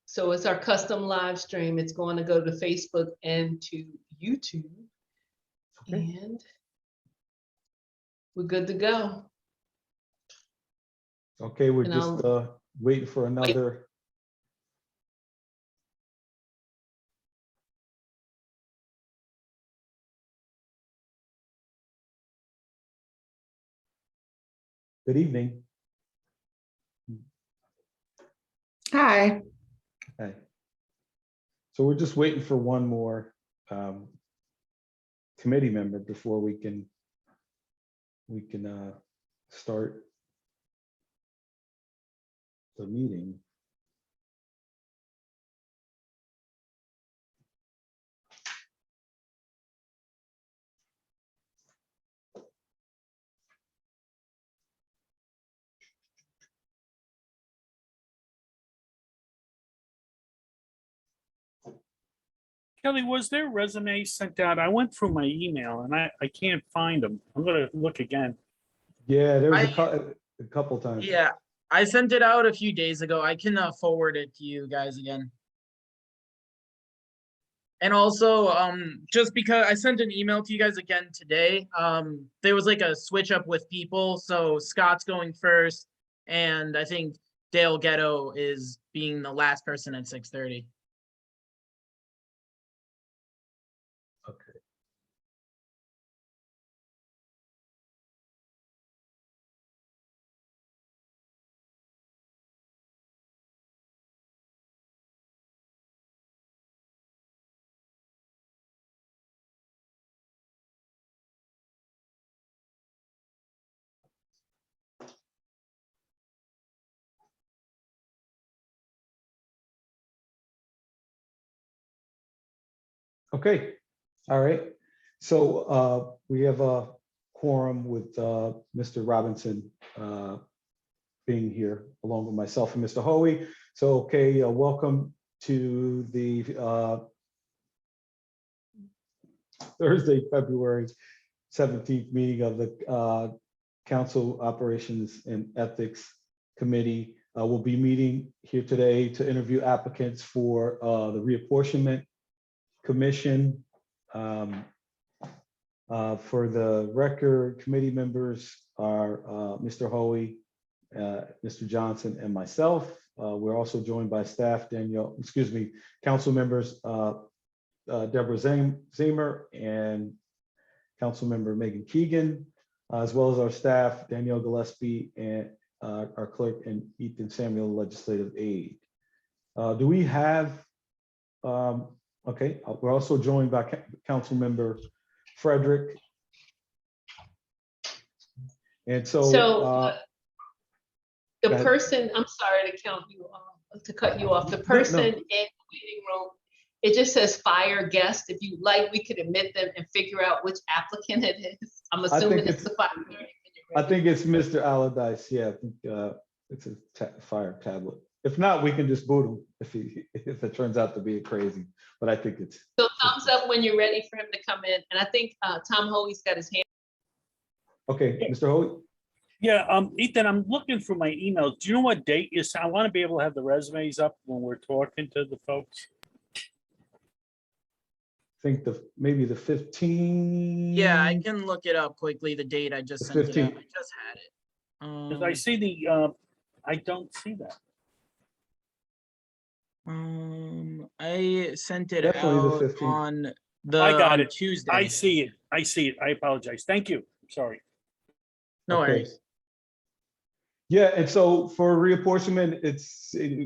So it's our custom live stream. It's going to go to Facebook and to YouTube. Okay. And we're good to go. Okay, we're And just waiting for another. Good evening. Hi. Hey. So we're just waiting for one more committee member before we can start the meeting. Kelly, was there resumes sent out? I went through my email and I can't find them. I'm gonna look again. Yeah, there was a couple times. Yeah, I sent it out a few days ago. I can forward it to you guys again. And also, just because I sent an email to you guys again today, there was like a switch up with people. So Scott's going first, and I think Dale Ghetto is being the last person at 6:30. Okay. Okay, all right. So we have a quorum with Mr. Robinson being here along with myself and Mr. Hoey. So, okay, welcome to the Thursday, February 17th meeting of the Council Operations and Ethics Committee. We'll be meeting here today to interview applicants for the Reapportionment Commission. For the record, committee members are Mr. Hoey, Mr. Johnson, and myself. We're also joined by staff, council members, Deborah Zamer and council member Megan Keegan, as well as our staff, Danielle Gillespie, and our clerk, and Ethan Samuel, legislative aide. Do we have, okay, we're also joined by council member Frederick. And so, the person, I'm sorry to cut you off. The person in the waiting room, it just says fire guest. If you like, we could admit them and figure out which applicant it is. I'm assuming it's the fire. I think it's Mr. Allardyce. Yeah, I think it's a fire tablet. If not, we can just boot him if it turns out to be crazy. But I think it's. So thumbs up when you're ready for him to come in. And I think Tom Hoey's got his hand. Okay, Mr. Hoey. Yeah, Ethan, I'm looking through my emails. Do you know what date is? I want to be able to have the resumes up when we're talking to the folks. I think maybe the 15th. Yeah, I can look it up quickly. The date I just sent it out. I just had it. Because I see the, I don't see that. I sent it Definitely out the 15th. on the I got it. Tuesday. I see it. I see it. I apologize. Thank you. Sorry. No Okay. worries. Yeah, and so for reapportionment,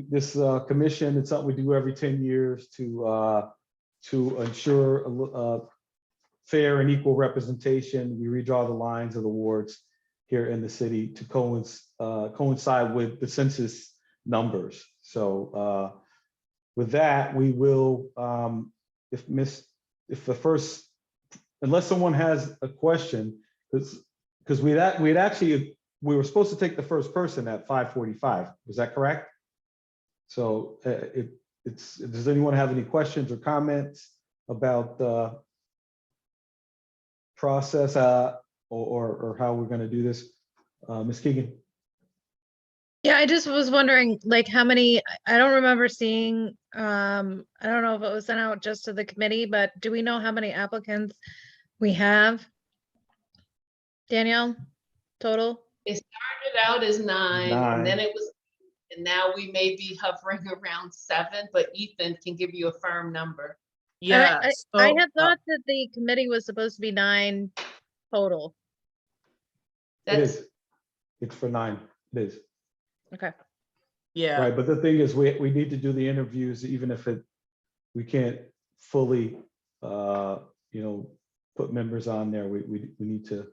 this commission, it's something we do every 10 years to ensure a fair and equal representation. We redraw the lines of the wards here in the city to coincide with the census numbers. So with that, we will, unless someone has a question, because we were supposed to take the first person at 5:45. Was that correct? So does anyone have any questions or comments about the process or how we're going to do this? Ms. Keegan. Yeah, I just was wondering, like, how many, I don't remember seeing, I don't know if it was sent out just to the committee, but do we know how many applicants we have? Danielle, total? It started out as 9, and then Nine. it was, and now we may be hovering around 7, but Ethan can give you a firm number. Yeah, I so, had thought that the committee was supposed to be 9 total. It That's, is. It's for 9. It is. Okay. yeah, Right, but the thing is, we need to do the interviews, even if we can't fully, put members on there. We need to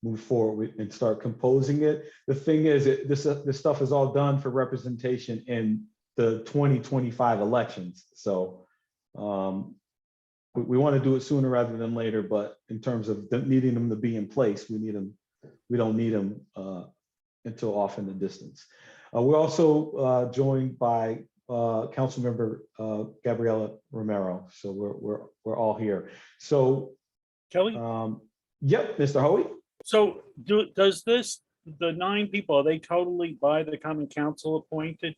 move forward and start composing it. The thing is, this stuff is all done for representation in the 2025 elections. So we want to do it sooner rather than later, but in terms of needing them to be in place, we don't need them until off in the distance. We're also joined by Councilmember Gabriela Romero. So we're all here. So Kelly? yep, Mr. Hoey. So does the 9 people, are they totally by the common council appointed?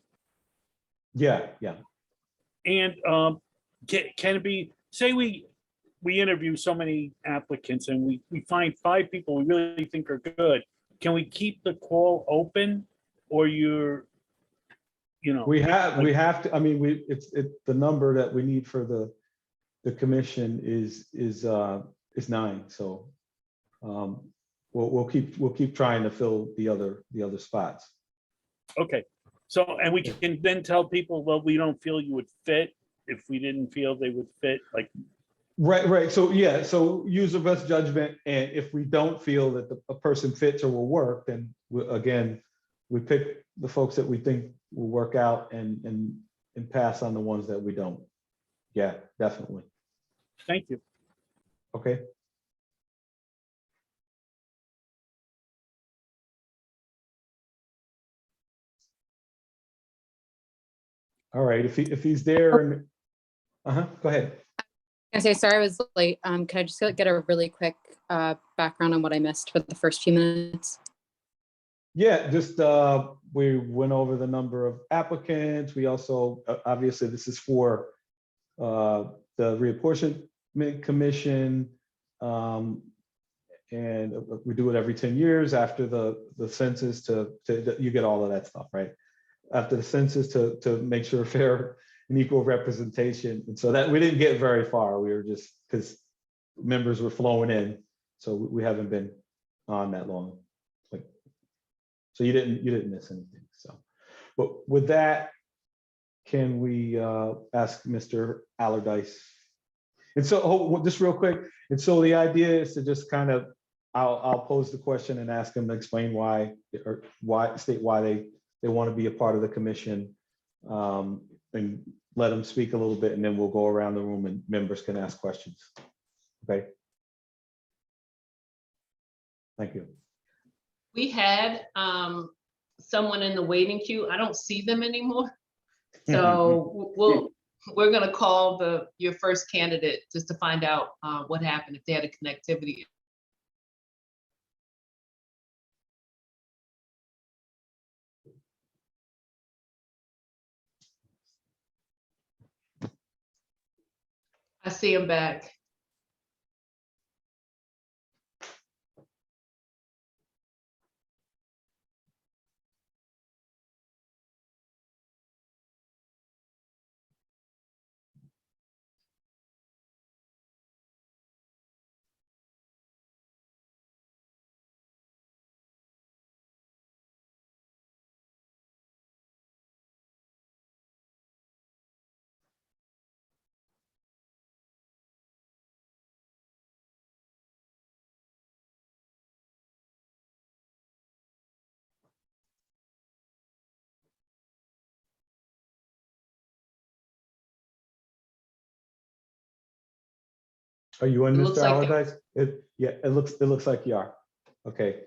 Yeah. And can it be, say we interview so many applicants and we find 5 people we really think are good. Can we keep the call open, or We have to, I mean, it's the number that we need for the commission is 9. So we'll keep trying to fill the other spots. Okay, so, and we can then tell people, well, we don't feel you would fit if we didn't feel they would fit, like. Right. So yeah, so use of best judgment, and if we don't feel that a person fits or will work, then we pick the folks that we think will work out and pass on the ones that we don't. Yeah, definitely. Thank you. Okay. All right, if he's there, go ahead. I say sorry I was late. Could I just get a really quick background on what I missed for the first few minutes? Yeah, just we went over the number of applicants. We also, obviously, this is for the Reapportionment Commission, and we do it every 10 years after the census to you get all of that stuff, right? After the census to make sure fair and equal representation. And so that we didn't get very far. We were just, because members were flowing in. So we haven't been on that long. So you didn't miss anything. So, but with that, can we ask Mr. Allardyce? And so, just real quick. And so the idea is to just kind of, I'll pose the question and ask them to explain why they want to be a part of the commission, and let them speak a little bit, and then we'll go around the room and members can ask questions. Okay. Thank you. we had someone in the waiting queue. I don't see them anymore. So we're gonna call your first candidate just to find out what happened, if they had a connectivity. I see him back. Are you in, It Mr. looks like you are. Allardyce? Yeah, it looks like you are. Okay.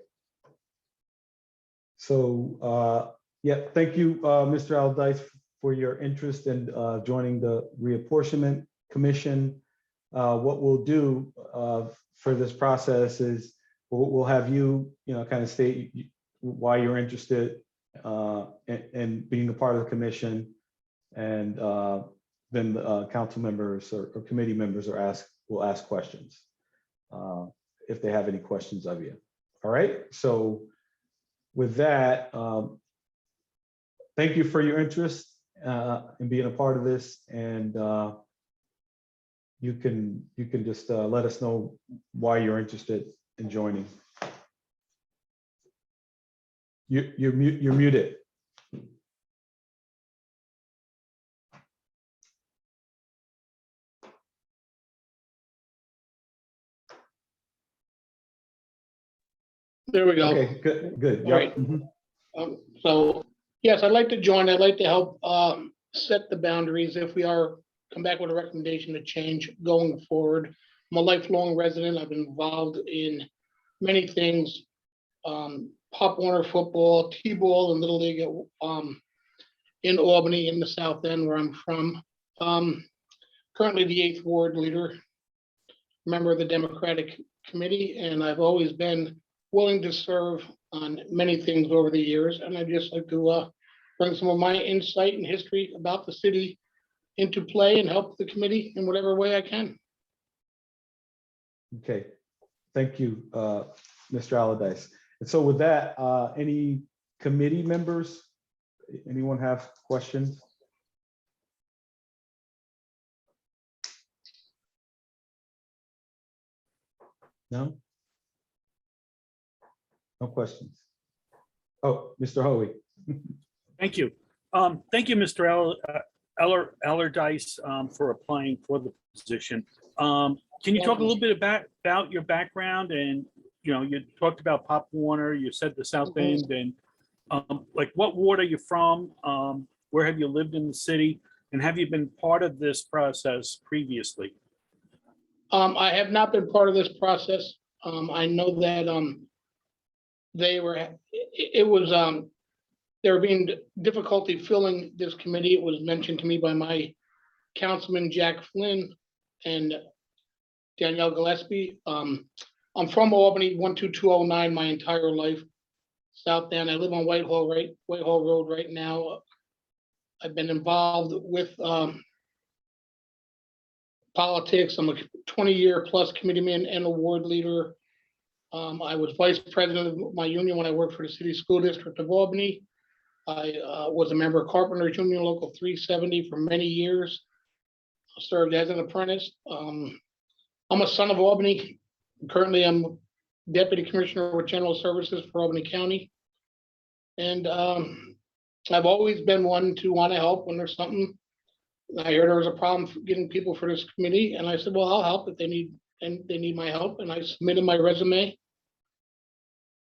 So yeah, thank you, Mr. Allardyce, for your interest in joining the Reapportionment Commission. What we'll do for this process is we'll have you, kind of state why you're interested, and being a part of the commission. And then the council members or committee members will ask questions if they have any questions of you. All right. So with that, thank you for your interest in being a part of this. And you can just let us know why you're interested in joining. You're muted. There we go. Okay, good. All right. Mhm. So, yes, I'd like to join. I'd like to help set the boundaries if we are come back with a recommendation to change going forward. I'm a lifelong resident. I've been involved in many things, Pop Warner football, T-ball, and Little League in Albany, in the South End, where I'm from. Currently the 8th Ward leader, member of the Democratic Committee, and I've always been willing to serve on many things over the years. And I'd just like to bring some of my insight and history about the city into play and help the committee in whatever way I can. Okay, thank you, Mr. Allardyce. And so with that, any committee members, anyone have questions? No? No questions. Oh, Mr. Hoey. Thank you. Thank you, Mr. Allardyce, for applying for the position. Can you talk a little bit about your background? And, you know, you talked about Pop Warner, you said the South End, and like what ward are you from? Where have you lived in the city? And have you been part of this process previously? I have not been part of this process. I know that there being difficulty filling this committee. It was mentioned to me by my councilman, Jack Flynn, and Danielle Gillespie. I'm from Albany, 12209 my entire life. South End. I live on Whitehall Road right now. I've been involved with politics. I'm a 20-year plus committeeman and award leader. I was vice president of my union when I worked for the City School District of Albany. I was a member of Carpenters Union Local 370 for many years. I served as an apprentice. I'm a son of Albany. Currently, I'm Deputy Commissioner with General Services for Albany County. And I've always been one to want to help when there's something. I heard there was a problem getting people for this committee, and I said, well, I'll help if they need my help. And I submitted my resume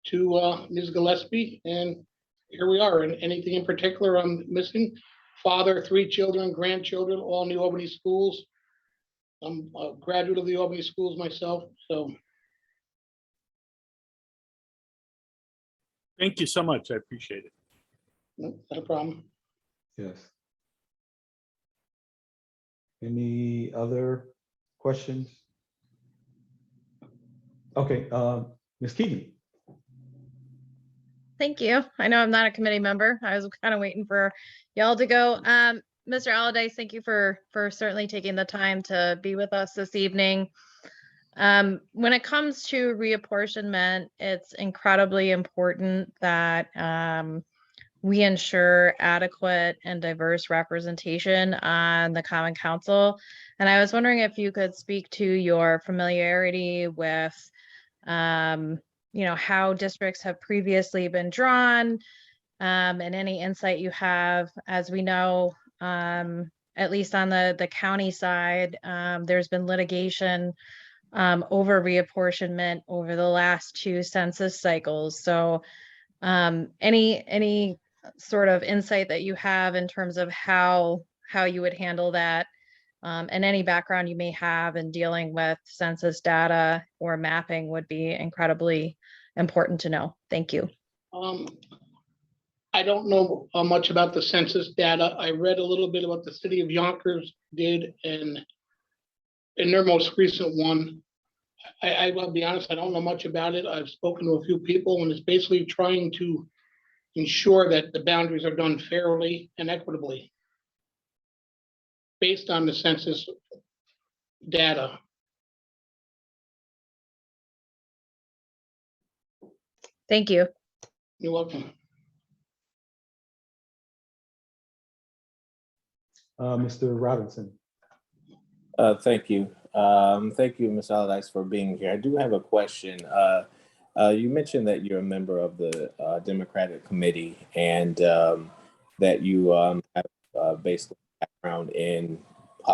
to Ms. Gillespie, and here we are. And anything in particular I'm missing? Father, 3 children, grandchildren, all New Albany schools. I'm a graduate of the Albany schools myself, so. Thank you so much. I appreciate it. No problem. Yes. Any other questions? Okay, Ms. Keegan. Thank you. I know I'm not a committee member. I was kind of waiting for y'all to go. Mr. Allardyce, thank you for certainly taking the time to be with us this evening. When it comes to reapportionment, it's incredibly important that we ensure adequate and diverse representation on the Common Council. And I was wondering if you could speak to your familiarity with you know, how districts have previously been drawn, and any insight you have. As we know, at least on the county side, there's been litigation over reapportionment over the last 2 census cycles. So any sort of insight that you have in terms of how you would handle that, and any background you may have in dealing with census data or mapping would be incredibly important to know. Thank you. I don't know much about the census data. I read a little bit about the city of Yonkers did, and in their most recent one, I will be honest, I don't know much about it. I've spoken to a few people, and it's basically trying to ensure that the boundaries are done fairly and equitably based on the census data. Thank you. You're welcome. Mr. Robinson. Thank you. Thank you, Ms. Allardyce, for being here. I do have a question. You mentioned that you're a member of the Democratic Committee and that you have basically background in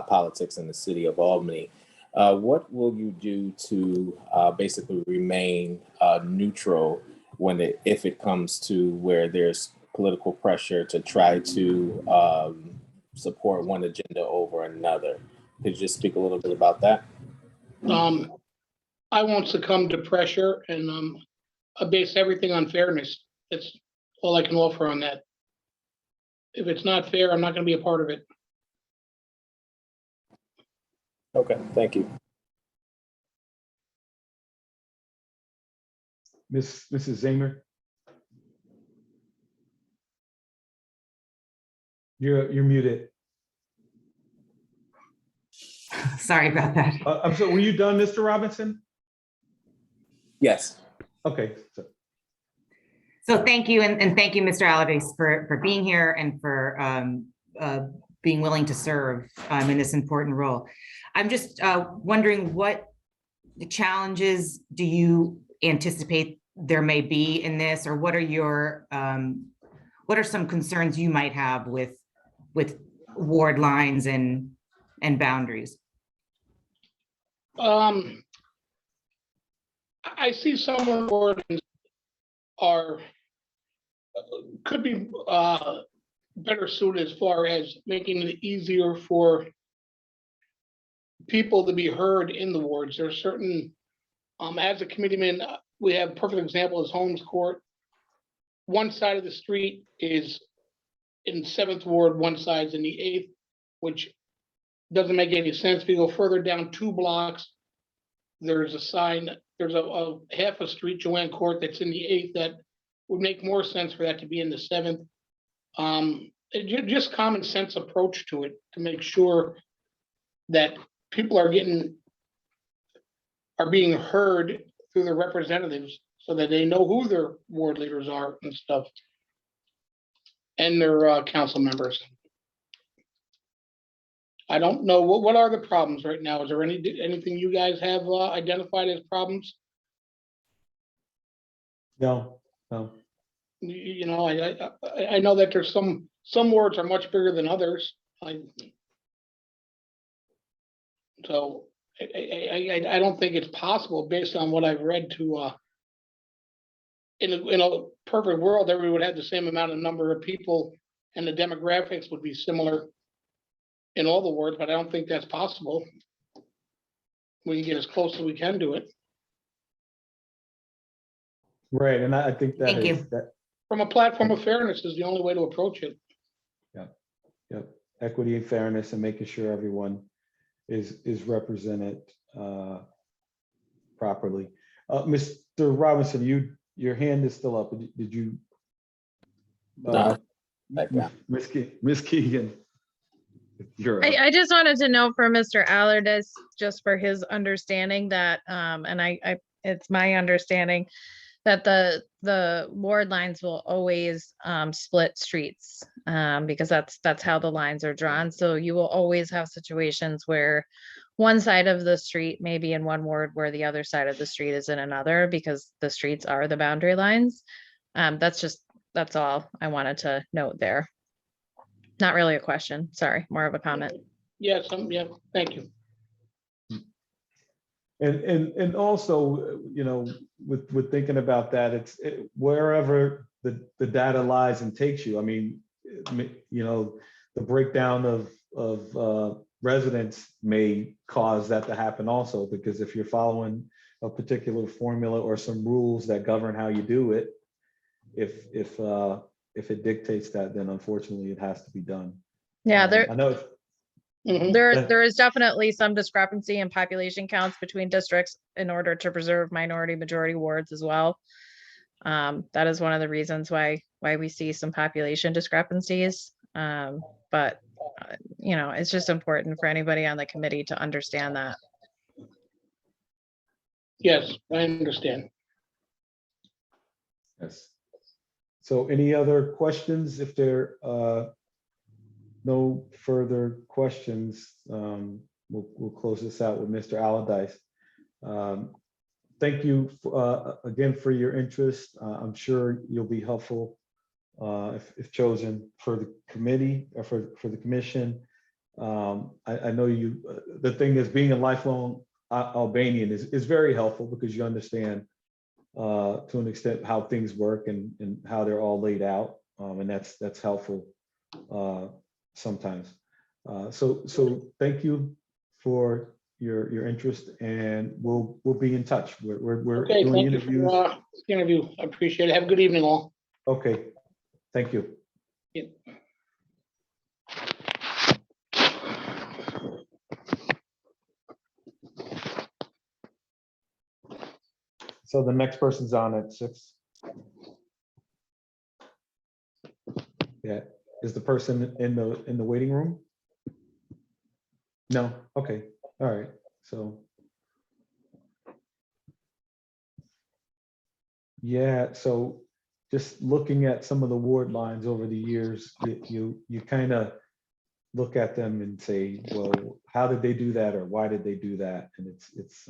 politics in the city of Albany. What will you do to basically remain neutral if it comes to where there's political pressure to try to support one agenda over another? Could you just speak a little bit about that? I won't succumb to pressure, and I base everything on fairness. That's all I can offer on that. If it's not fair, I'm not going to be a part of it. Okay, thank you. Mrs. Zamer. You're muted. Sorry about that. I'm sorry, were you done, Mr. Robinson? Yes. Okay. So thank you, and thank you, Mr. Allardyce, for being here and for being willing to serve in this important role. I'm just wondering, what challenges do you anticipate there may be in this, or what are some concerns you might have with ward lines and boundaries? I see some of the ordinances could be better suited as far as making it easier for people to be heard in the wards. There are certain, as a committeeman, we have a perfect example is Holmes Court. One side of the street is in 7th Ward, one side's in the 8th, which doesn't make any sense. If you go further down 2 blocks, there's a sign, there's a half a street, Joanne Court, that's in the 8th that would make more sense for that to be in the 7th. Just common sense approach to it to make sure that people are being heard through their representatives so that they know who their ward leaders are and stuff, and their council members. I don't know, what are the problems right now? Is there anything you guys have identified as problems? No. You know, I know that there's some wards are much bigger than others. So I don't think it's possible, based on what I've read, to in a perfect world, everyone would have the same amount of number of people and the demographics would be similar in all the wards, but I don't think that's possible. We can get as close as we can to it. Right, and I think that Thank you. From a platform of fairness is the only way to approach it. Yep. Equity and fairness, and making sure everyone is represented properly. Mr. Robinson, your hand is still up. Did you? Miss Keegan. You're up. I just wanted to know for Mr. Allardyce, just for his understanding that, and it's my understanding that the ward lines will always split streets, because that's how the lines are drawn. So you will always have situations where one side of the street may be in one ward where the other side of the street is in another, because the streets are the boundary lines. That's all I wanted to note there. Not really a question, sorry, more of a comment. Yes, yeah, thank you. And also, you know, with thinking about that, wherever the data lies and takes you. I mean, you know, the breakdown of residents may cause that to happen also, because if you're following a particular formula or some rules that govern how you do it, if it dictates that, then unfortunately it has to be done. Yeah, I know. there is definitely some discrepancy in population counts between districts in order to preserve minority majority wards as well. That is one of the reasons why we see some population discrepancies. But you know, it's just important for anybody on the committee to understand that. Yes, I understand. Yes. So any other questions? If there no further questions, we'll close this out with Mr. Allardyce. Thank you again for your interest. I'm sure you'll be helpful if chosen for the committee or for the commission. I know you, the thing is, being a lifelong Albanian is very helpful because you understand to an extent how things work and how they're all laid out. And that's helpful sometimes. So thank you for your interest, and we'll be in touch. We're Okay, doing thank interviews. you for the interview. I appreciate it. Have a good evening, all. Okay, thank you. Yeah. So the next person's on at 6. Yeah, is the person in the waiting room? No, okay, all right, so. Yeah, so just looking at some of the ward lines over the years, you kind of look at them and say, well, how did they do that, or why did they do that? And it's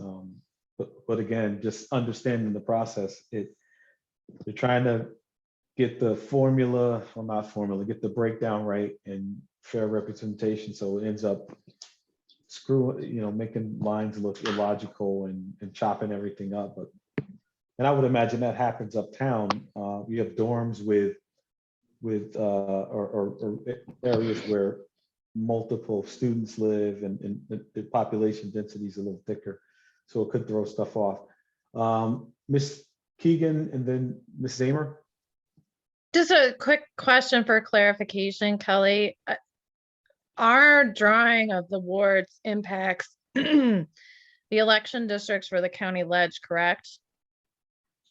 but again, just understanding the process, they're trying to get the formula, well, not formula, get the breakdown right and fair representation, so it ends up making lines look illogical and chopping everything up. But and I would imagine that happens uptown. You have dorms with or areas where multiple students live, and the population density is a little thicker, so it could throw stuff off. Ms. Keegan and then Ms. Zamer. Just a quick question for clarification, Kelly. Our drawing of the wards impacts the election districts for the county ledge, correct?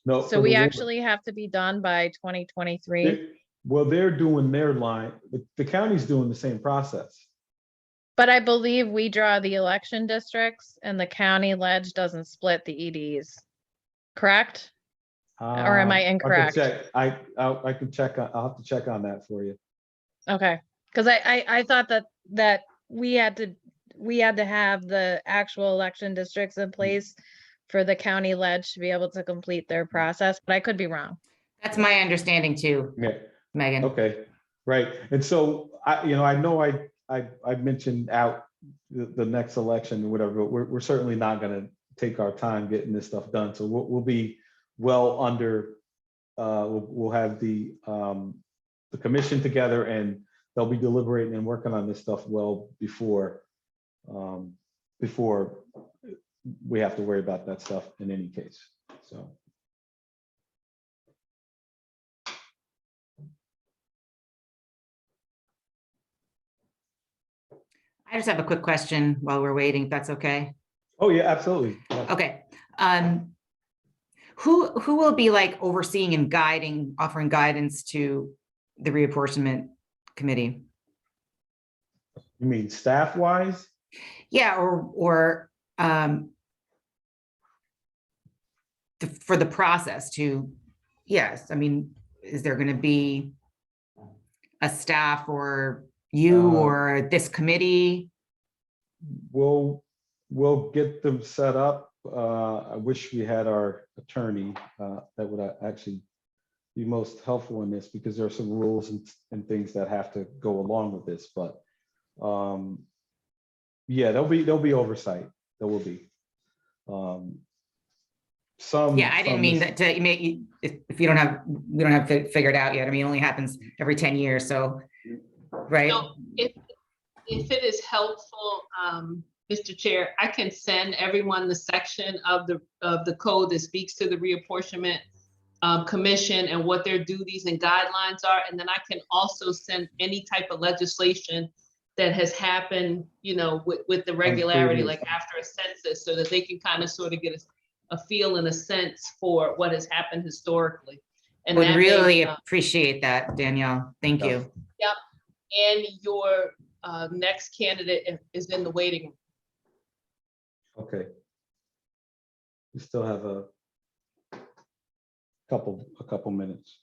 No. So we actually have to be done by 2023. Well, they're doing their line. The county's doing the same process. But I believe we draw the election districts and the county ledge doesn't split the EDs, correct? Or am I incorrect? I can check. I'll have to check on that for you. Okay, because I thought that we had to have the actual election districts in place for the county ledge to be able to complete their process, but I could be wrong. That's my understanding too, Yeah. Megan. Okay. Right. And so I know I mentioned out the next election or whatever, but we're certainly not going to take our time getting this stuff done. So we'll be well under. We'll have the commission together, and they'll be deliberating and working on this stuff well before we have to worry about that stuff in any case. So. I just have a quick question while we're waiting, if that's okay. Oh yeah, absolutely. Yeah. Okay. Who will be like overseeing and guiding, offering guidance to the reapportionment committee? You mean staff wise? Yeah, or for the process to, yes, I mean, is there going to be a staff or you or this committee? We'll get them set up. I wish we had our attorney that would actually be most helpful in this, because there are some rules and things that have to go along with this. But yeah, there'll be oversight. There will be. Yeah, I didn't mean that to make you, if we don't have it figured out yet. I mean, it only happens every 10 years. So, right. So if it is helpful, Mr. Chair, I can send everyone the section of the code that speaks to the reapportionment commission and what their duties and guidelines are. And then I can also send any type of legislation that has happened, with the regularity, like after a census, so that they can kind of sort of get a feel and a sense for what has happened historically. And Would that really may, appreciate that, Danielle. Thank you. and your next candidate is in the waiting room. Okay. We still have a couple minutes.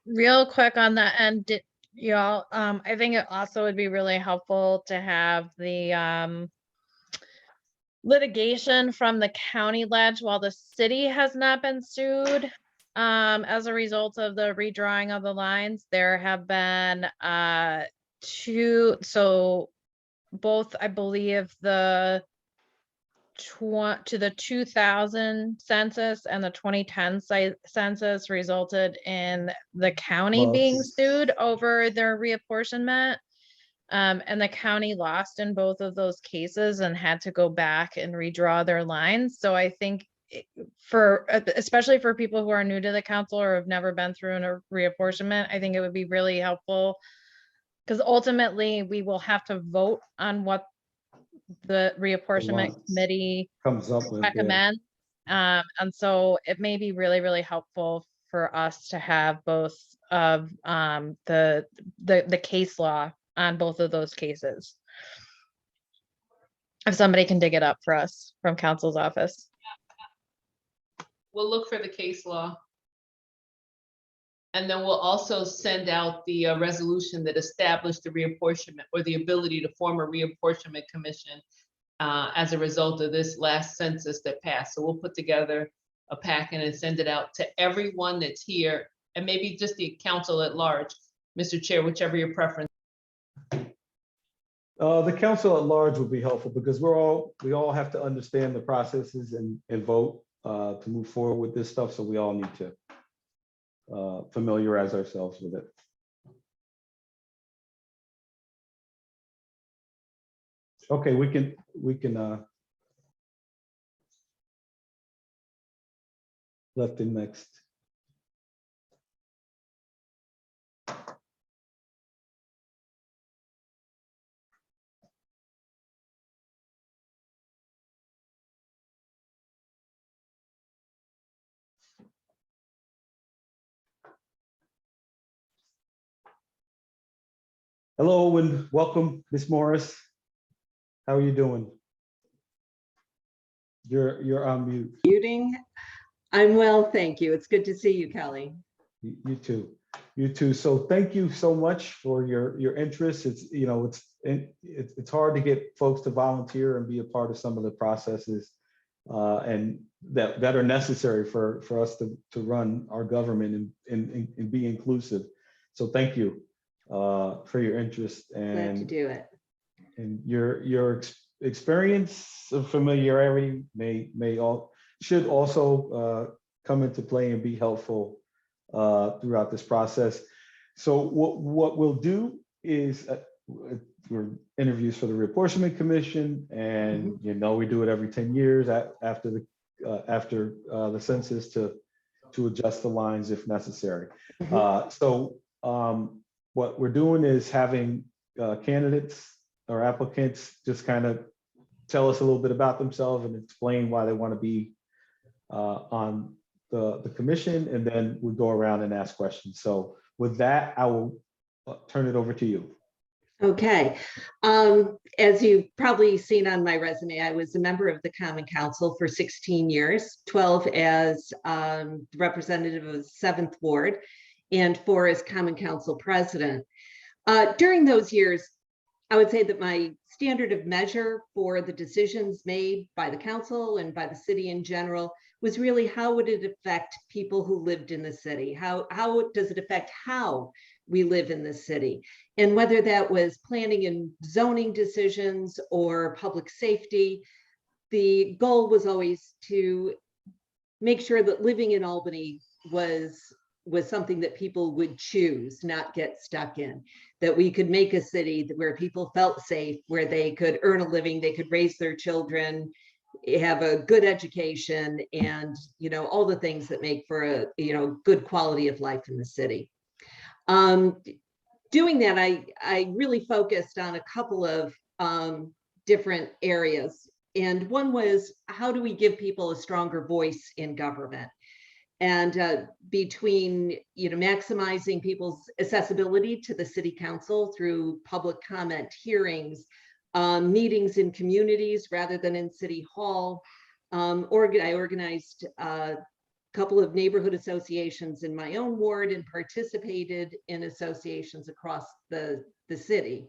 Real quick on that end, y'all, I think it also would be really helpful to have the litigation from the county ledge while the city has not been sued. As a result of the redrawing of the lines, there have been two, so both, I believe, the 2000 census and the 2010 census resulted in the county being sued over their reapportionment. And the county lost in both of those cases and had to go back and redraw their lines. So I think especially for people who are new to the council or have never been through a reapportionment, I think it would be really helpful, because ultimately we will have to vote on what the reapportionment committee Comes up with. recommend. And so it may be really, really helpful for us to have both of the case law on both of those cases. If somebody can dig it up for us from council's office. We'll look for the case law. And then we'll also send out the resolution that established the reapportionment or the ability to form a reapportionment commission as a result of this last census that passed. So we'll put together a packet and send it out to everyone that's here, and maybe just the council at large, Mr. Chair, whichever your preference. The council at large would be helpful, because we all have to understand the processes and vote to move forward with this stuff. So we all need to familiarize ourselves with it. Okay, we can let the next. Hello and welcome, Ms. Morris. How are you doing? You're on mute. Muting. I'm well, thank you. It's good to see you, Kelly. You too. You too. So thank you so much for your interest. It's hard to get folks to volunteer and be a part of some of the processes and that are necessary for us to run our government and be inclusive. So thank you for your interest and Glad to do it. And your experience of familiarity should also come into play and be helpful throughout this process. So what we'll do is we're interviews for the Reapportionment Commission, and we do it every 10 years after the census to adjust the lines if necessary. So what we're doing is having candidates or applicants just kind of tell us a little bit about themselves and explain why they want to be on the commission, and then we go around and ask questions. So with that, I will turn it over to you. Okay. As you've probably seen on my resume, I was a member of the Common Council for 16 years, 12 as representative of the 7th Ward, and 4 as Common Council president. During those years, I would say that my standard of measure for the decisions made by the council and by the city in general was really how would it affect people who lived in the city? How does it affect how we live in the city? And whether that was planning and zoning decisions or public safety, the goal was always to make sure that living in Albany was something that people would choose, not get stuck in, that we could make a city where people felt safe, where they could earn a living, they could raise their children, have a good education, and all the things that make for a good quality of life in the city. Doing that, I really focused on a couple of different areas. And one was, how do we give people a stronger voice in government? And between, maximizing people's accessibility to the city council through public comment hearings, meetings in communities rather than in city hall. I organized a couple of neighborhood associations in my own ward and participated in associations across the city.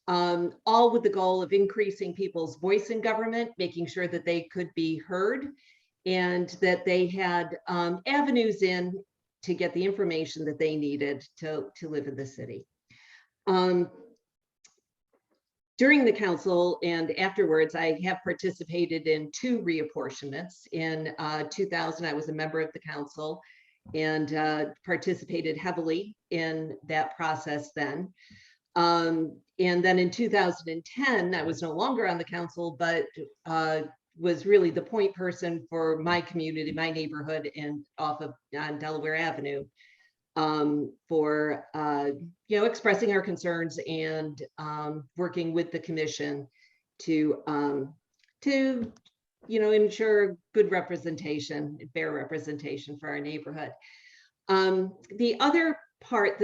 All with the goal of increasing people's voice in government, making sure that they could be heard and that they had avenues in to get the information that they needed to live in the city. During the council and afterwards, I have participated in 2 reapportionments. In 2000, I was a member of the council and participated heavily in that process then. And then in 2010, I was no longer on the council, but was really the point person for my community, my neighborhood, and on Delaware Avenue, for expressing our concerns and working with the commission to ensure good representation, fair representation for our neighborhood. The other part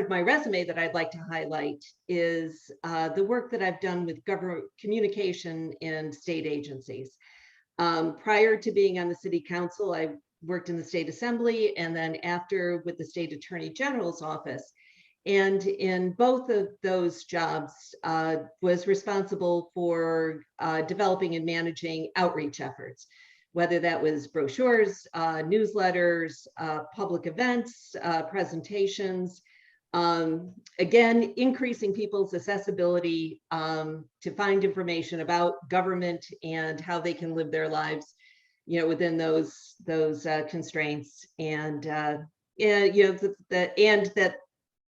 of my resume that I'd like to highlight is the work that I've done with government communication and state agencies. Prior to being on the city council, I worked in the state assembly, and then after with the state attorney general's office. And in both of those jobs, was responsible for developing and managing outreach efforts, whether that was brochures, newsletters, public events, presentations, again, increasing people's accessibility to find information about government and how they can live their lives, within those constraints, and that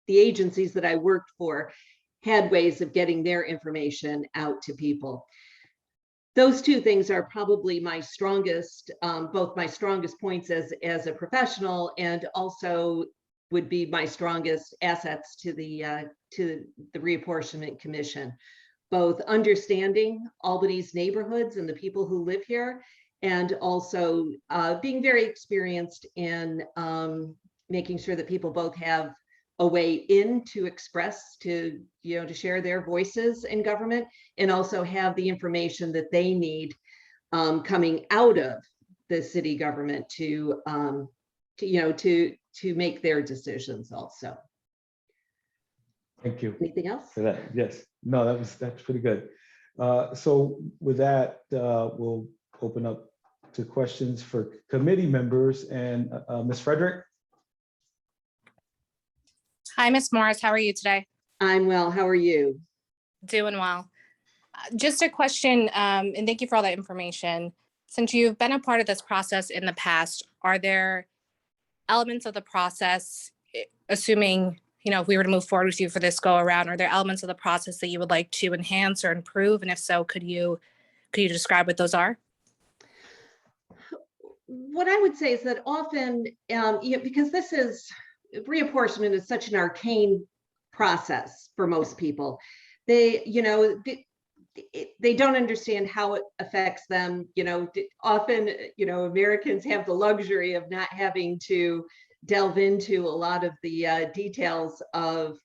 the agencies that I worked for had ways of getting their information out to people. Those 2 things are probably my strongest, both my strongest points as a professional, and also would be my strongest assets to the Reapportionment Commission, both understanding Albany's neighborhoods and the people who live here, and also being very experienced in making sure that people both have a way in to express, to share their voices in government, and also have the information that they need coming out of the city government to make their decisions also. Thank you Anything else? for that. Yes, no, that's pretty good. So with that, we'll open up to questions for committee members, and Ms. Frederick. Hi, Ms. Morris. How are you today? I'm well. How are you? Doing well. Just a question, and thank you for all that information. Since you've been a part of this process in the past, are there elements of the process, assuming, if we were to move forward with you for this go around, are there elements of the process that you would like to enhance or improve? And if so, could you describe what those are? What I would say is that often, because reapportionment is such an arcane process for most people, they don't understand how it affects them. Often, Americans have the luxury of not having to delve into a lot of the details of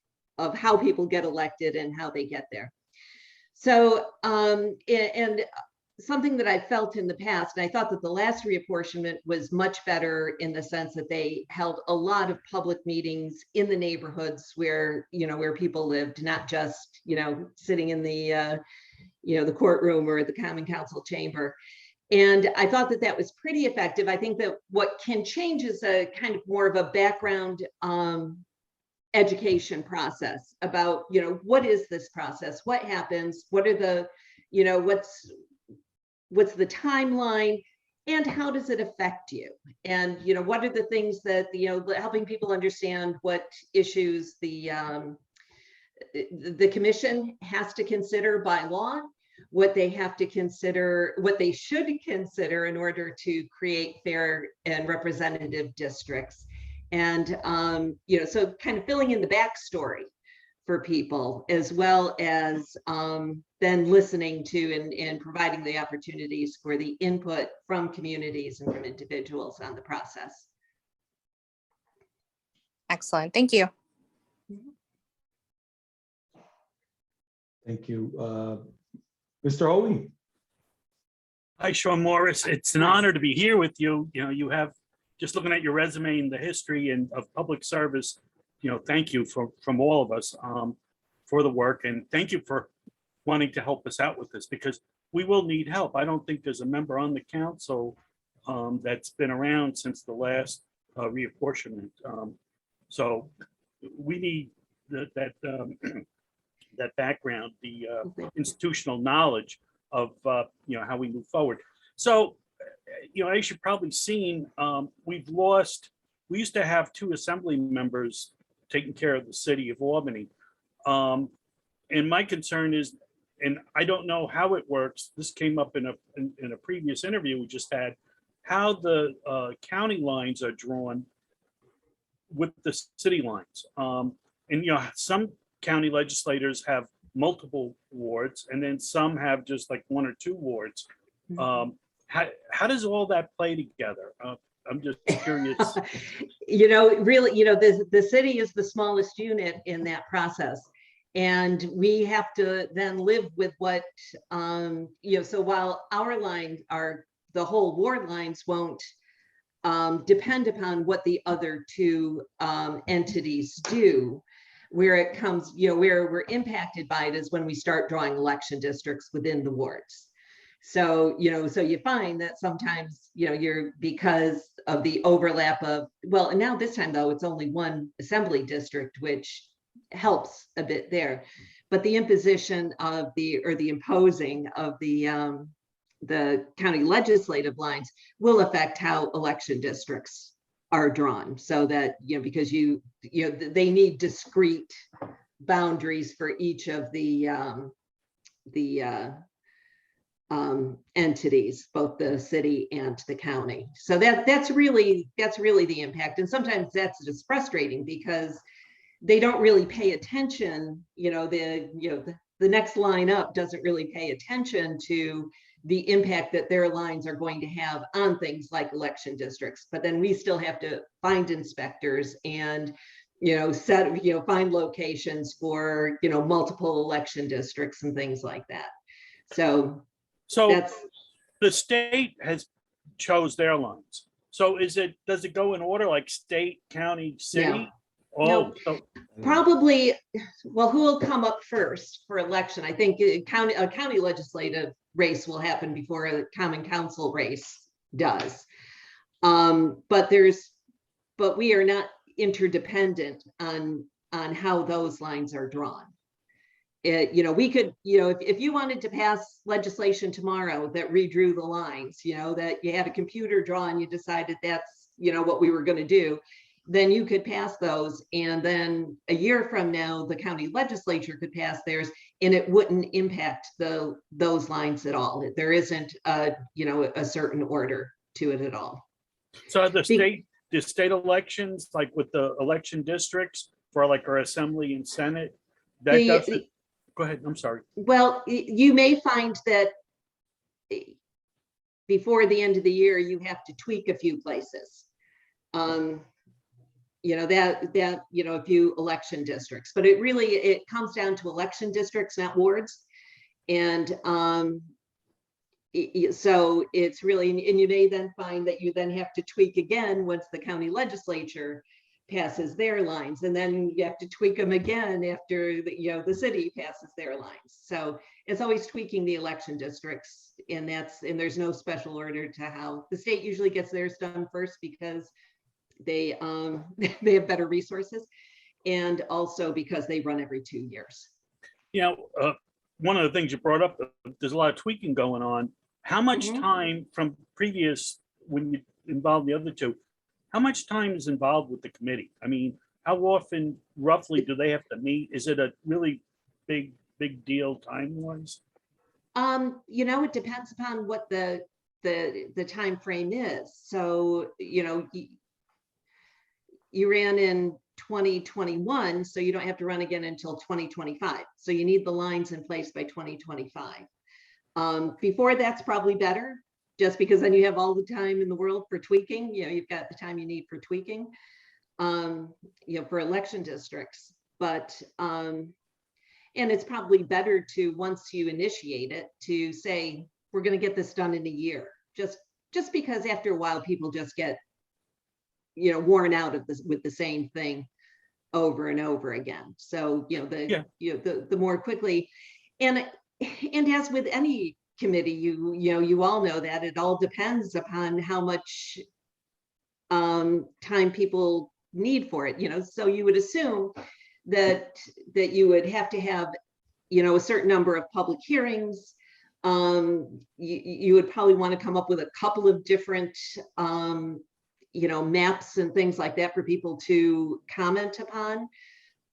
how people get elected and how they get there. So, and something that I felt in the past, and I thought that the last reapportionment was much better in the sense that they held a lot of public meetings in the neighborhoods where people lived, not just, sitting in the, the courtroom or the Common Council chamber. And I thought that was pretty effective. I think that what can change is a kind of more of a background education process about, what is this process? What happens? What are the, what's the timeline, and how does it affect you? And what are the things that helping people understand what issues the commission has to consider by law, what they have to consider, what they should consider in order to create fair and representative districts, and so kind of filling in the backstory for people, as well as then listening to and providing the opportunities for the input from communities and from individuals on the process. Excellent. Thank you. Thank you. Mr. Hoey? Hi, Sean Morris. It's an honor to be here with you. You know, you have, just looking at your resume and the history and of public service, you know, thank you from all of us for the work. And thank you for wanting to help us out with this, because we will need help. I don't think there's a member on the council that's been around since the last reapportionment. So we need that background, the institutional knowledge of you know, how we move forward. So you know, as you've probably seen, we used to have 2 assembly members taking care of the city of Albany. And my concern is, and I don't know how it works, this came up in a previous interview we just had, how the county lines are drawn with the city lines. And you know, some county legislators have multiple wards, and then some have just like 1 or 2 wards. How does all that play together? I'm just curious. You know, really, you know, the city is the smallest unit in that process. And we have to then live with what, you know, so while our lines are, the whole ward lines won't depend upon what the other 2 entities do. Where it comes, you know, where we're impacted by it is when we start drawing election districts within the wards. So, you know, so you find that sometimes, you know, because of the overlap of, well, and now this time though, it's only 1 assembly district, which helps a bit there. But the imposition of the imposing of the county legislative lines will affect how election districts are drawn, so that, you know, because you know, they need discrete boundaries for each of the entities, both the city and the county. So that's really the impact. And sometimes that's just frustrating because they don't really pay attention, you know, the next line up doesn't really pay attention to the impact that their lines are going to have on things like election districts. But then we still have to find inspectors and, you know, find locations for, you know, multiple election districts and things like that. So that's, the state has chose their lines. So does it go in order like state, county, city? No. Probably, well, who will come up first for election? I think a county legislative race will happen before a common council race does. But we are not interdependent on how those lines are drawn. You know, we could, you know, if you wanted to pass legislation tomorrow that redrew the lines, you know, that you had a computer draw and you decided that's, you know, what we were going to do, then you could pass those. And then a year from now, the county legislature could pass theirs and it wouldn't impact those lines at all. There isn't you know, a certain order to it at all. So the state elections, like with the election districts for like our assembly and senate, that doesn't. Go ahead, I'm sorry. Well, you may find that before the end of the year, you have to tweak a few places. You know, you know, a few election districts, but it comes down to election districts, not wards. And so it's really, and you may then find that you then have to tweak again once the county legislature passes their lines, and then you have to tweak them again after the city passes their lines. So it's always tweaking the election districts, and there's no special order to how the state usually gets theirs done first because they have better resources, and also because they run every 2 years. You know, one of the things you brought up, there's a lot of tweaking going on. How much time from previous, when you involved the other 2, how much time is involved with the committee? I mean, how often roughly do they have to meet? Is it a really big deal time-wise? You know, it depends upon what the time frame is. So, you know, you ran in 2021, so you don't have to run again until 2025. So you need the lines in place by 2025. Before that's probably better, just because then you have all the time in the world for tweaking. You've got the time you need for tweaking, for election districts. But and it's probably better to, once you initiate it, to say we're going to get this done in a year. Just because after a while people just get worn out of this with the same thing over and over again. So the more quickly, and as with any committee, you all know that it all depends upon how much time people need for it. So you would assume that you would have to have a certain number of public hearings. You would probably want to come up with a couple of different maps and things like that for people to comment upon,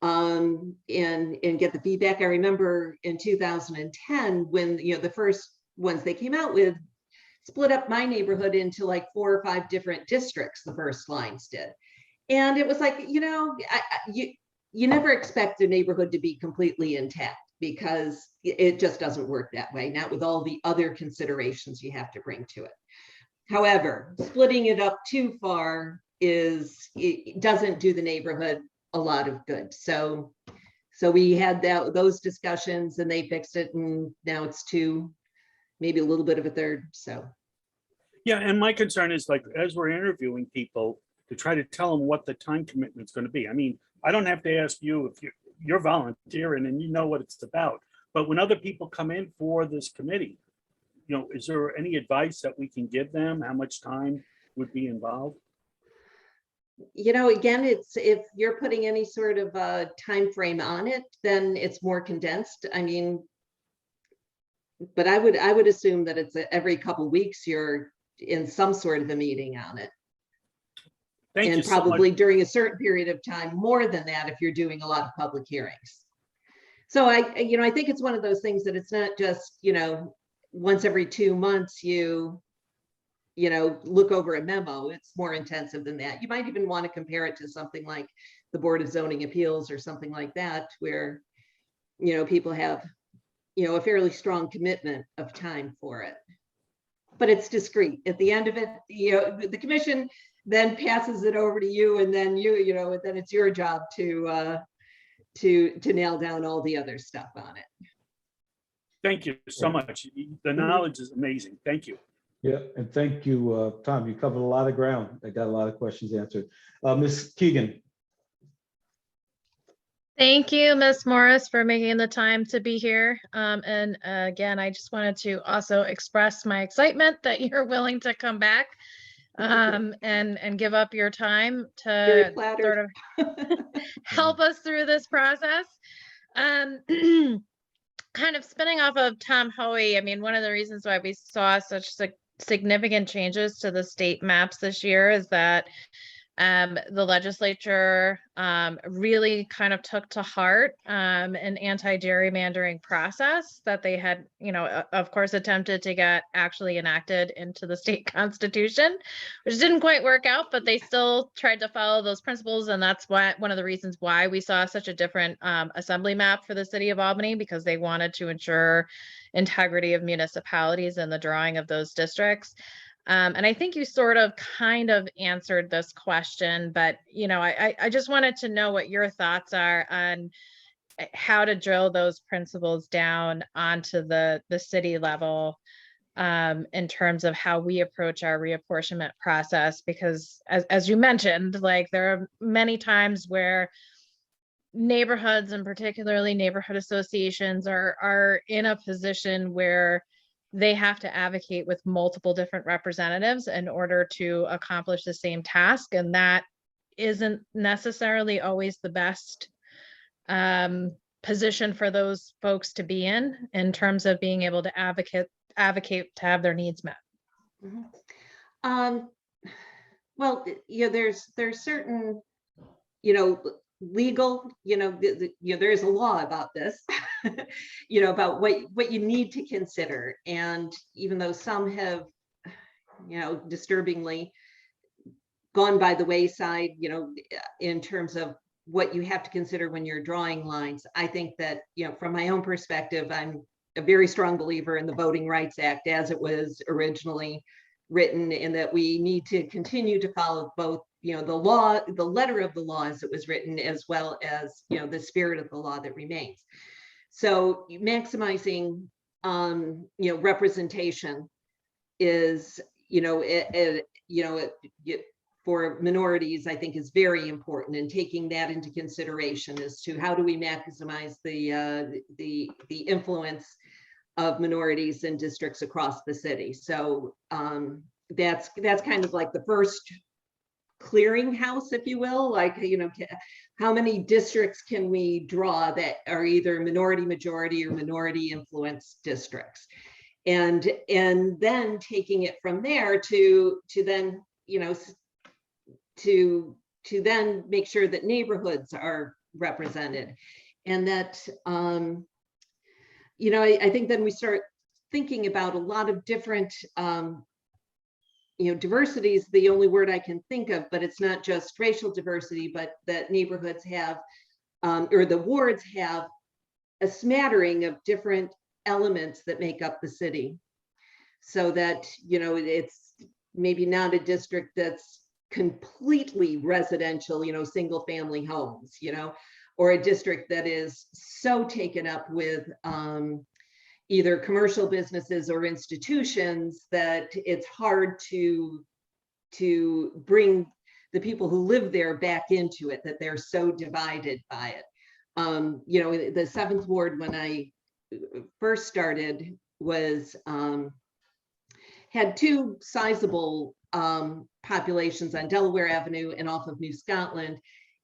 and get the feedback. I remember in 2010 when the first ones they came out with split up my neighborhood into like 4 or 5 different districts. The first lines did, and it was like you never expect a neighborhood to be completely intact, because it just doesn't work that way, not with all the other considerations you have to bring to it. However, splitting it up too far it doesn't do the neighborhood a lot of good. So we had those discussions, and they fixed it, and now it's 2, maybe a little bit of a third. So Yeah, and my concern is, like, as we're interviewing people, to try to tell them what the time commitment is going to be. I mean, I don't have to ask you if you're volunteering and you know what it's about. But when other people come in for this committee, is there any advice that we can give them? How much time would be involved? Again, it's, if you're putting any sort of a time frame on it, then it's more condensed. I mean, but I would assume that it's every couple of weeks you're in some sort of a meeting on it. Thank and you so probably much. during a certain period of time, more than that if you're doing a lot of public hearings. So I think it's one of those things that it's not just, once every 2 months you look over a memo. It's more intensive than that. You might even want to compare it to something like the Board of Zoning Appeals or something like that, where people have a fairly strong commitment of time for it. But it's discrete. At the end of it, the commission then passes it over to you, and then then it's your job to nail down all the other stuff on it. Thank you so much. The knowledge is amazing. Thank you. Yeah, and thank you, Tom. You covered a lot of ground. I got a lot of questions answered. Ms. Keegan. Thank you, Ms. Morris, for making the time to be here. And again, I just wanted to also express my excitement that you're willing to come back and give up your time to sort of help us through this process. Kind of spinning off of Tom Hoey, I mean, one of the reasons why we saw such significant changes to the state maps this year is that the legislature really kind of took to heart an anti-gerrymandering process that they had, of course, attempted to get actually enacted into the state constitution, which didn't quite work out, but they still tried to follow those principles. And that's one of the reasons why we saw such a different assembly map for the city of Albany, because they wanted to ensure integrity of municipalities and the drawing of those districts. And I think you sort of kind of answered this question, but I just wanted to know what your thoughts are on how to drill those principles down onto the city level in terms of how we approach our reapportionment process, because as you mentioned, like, there are many times where neighborhoods, and particularly neighborhood associations, are in a position where they have to advocate with multiple different representatives in order to accomplish the same task. And that isn't necessarily always the best position for those folks to be in terms of being able to advocate to have their needs met. Mm-hmm. Well, there's certain, legal, there's a law about this, about what you need to consider. And even though some have, disturbingly gone by the wayside, in terms of what you have to consider when you're drawing lines. I think that, from my own perspective, I'm a very strong believer in the Voting Rights Act as it was originally written, and that we need to continue to follow both, the law, the letter of the law as it was written, as well as, the spirit of the law that remains. So maximizing, representation is, for minorities, I think is very important, and taking that into consideration as to how do we maximize the influence of minorities in districts across the city. So that's kind of like the first clearinghouse, if you will, like, how many districts can we draw that are either minority majority or minority influenced districts, and then taking it from there to then, to then make sure that neighborhoods are represented, and that I think then we start thinking about a lot of different diversity is the only word I can think of, but it's not just racial diversity, but that neighborhoods have, or the wards have, a smattering of different elements that make up the city, so that, it's maybe not a district that's completely residential, single family homes, or a district that is so taken up with either commercial businesses or institutions that it's hard to bring the people who live there back into it, that they're so divided by it. The 7th Ward, when I first started, was had 2 sizable populations on Delaware Avenue and off of New Scotland,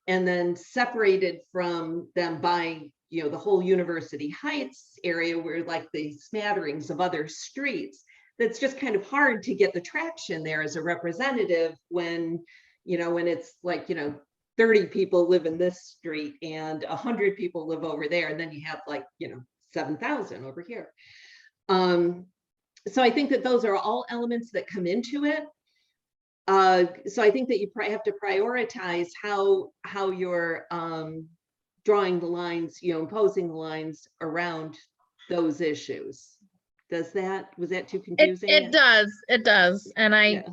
and then separated from them by, the whole University Heights area, where like the smatterings of other streets, that's just kind of hard to get the traction there as a representative when, when it's like, 30 people live in this street and 100 people live over there, and then you have like, 7,000 over here. So I think that those are all elements that come into it. So I think that you have to prioritize how you're drawing the lines, imposing the lines around those issues. Was that too confusing? It does. And I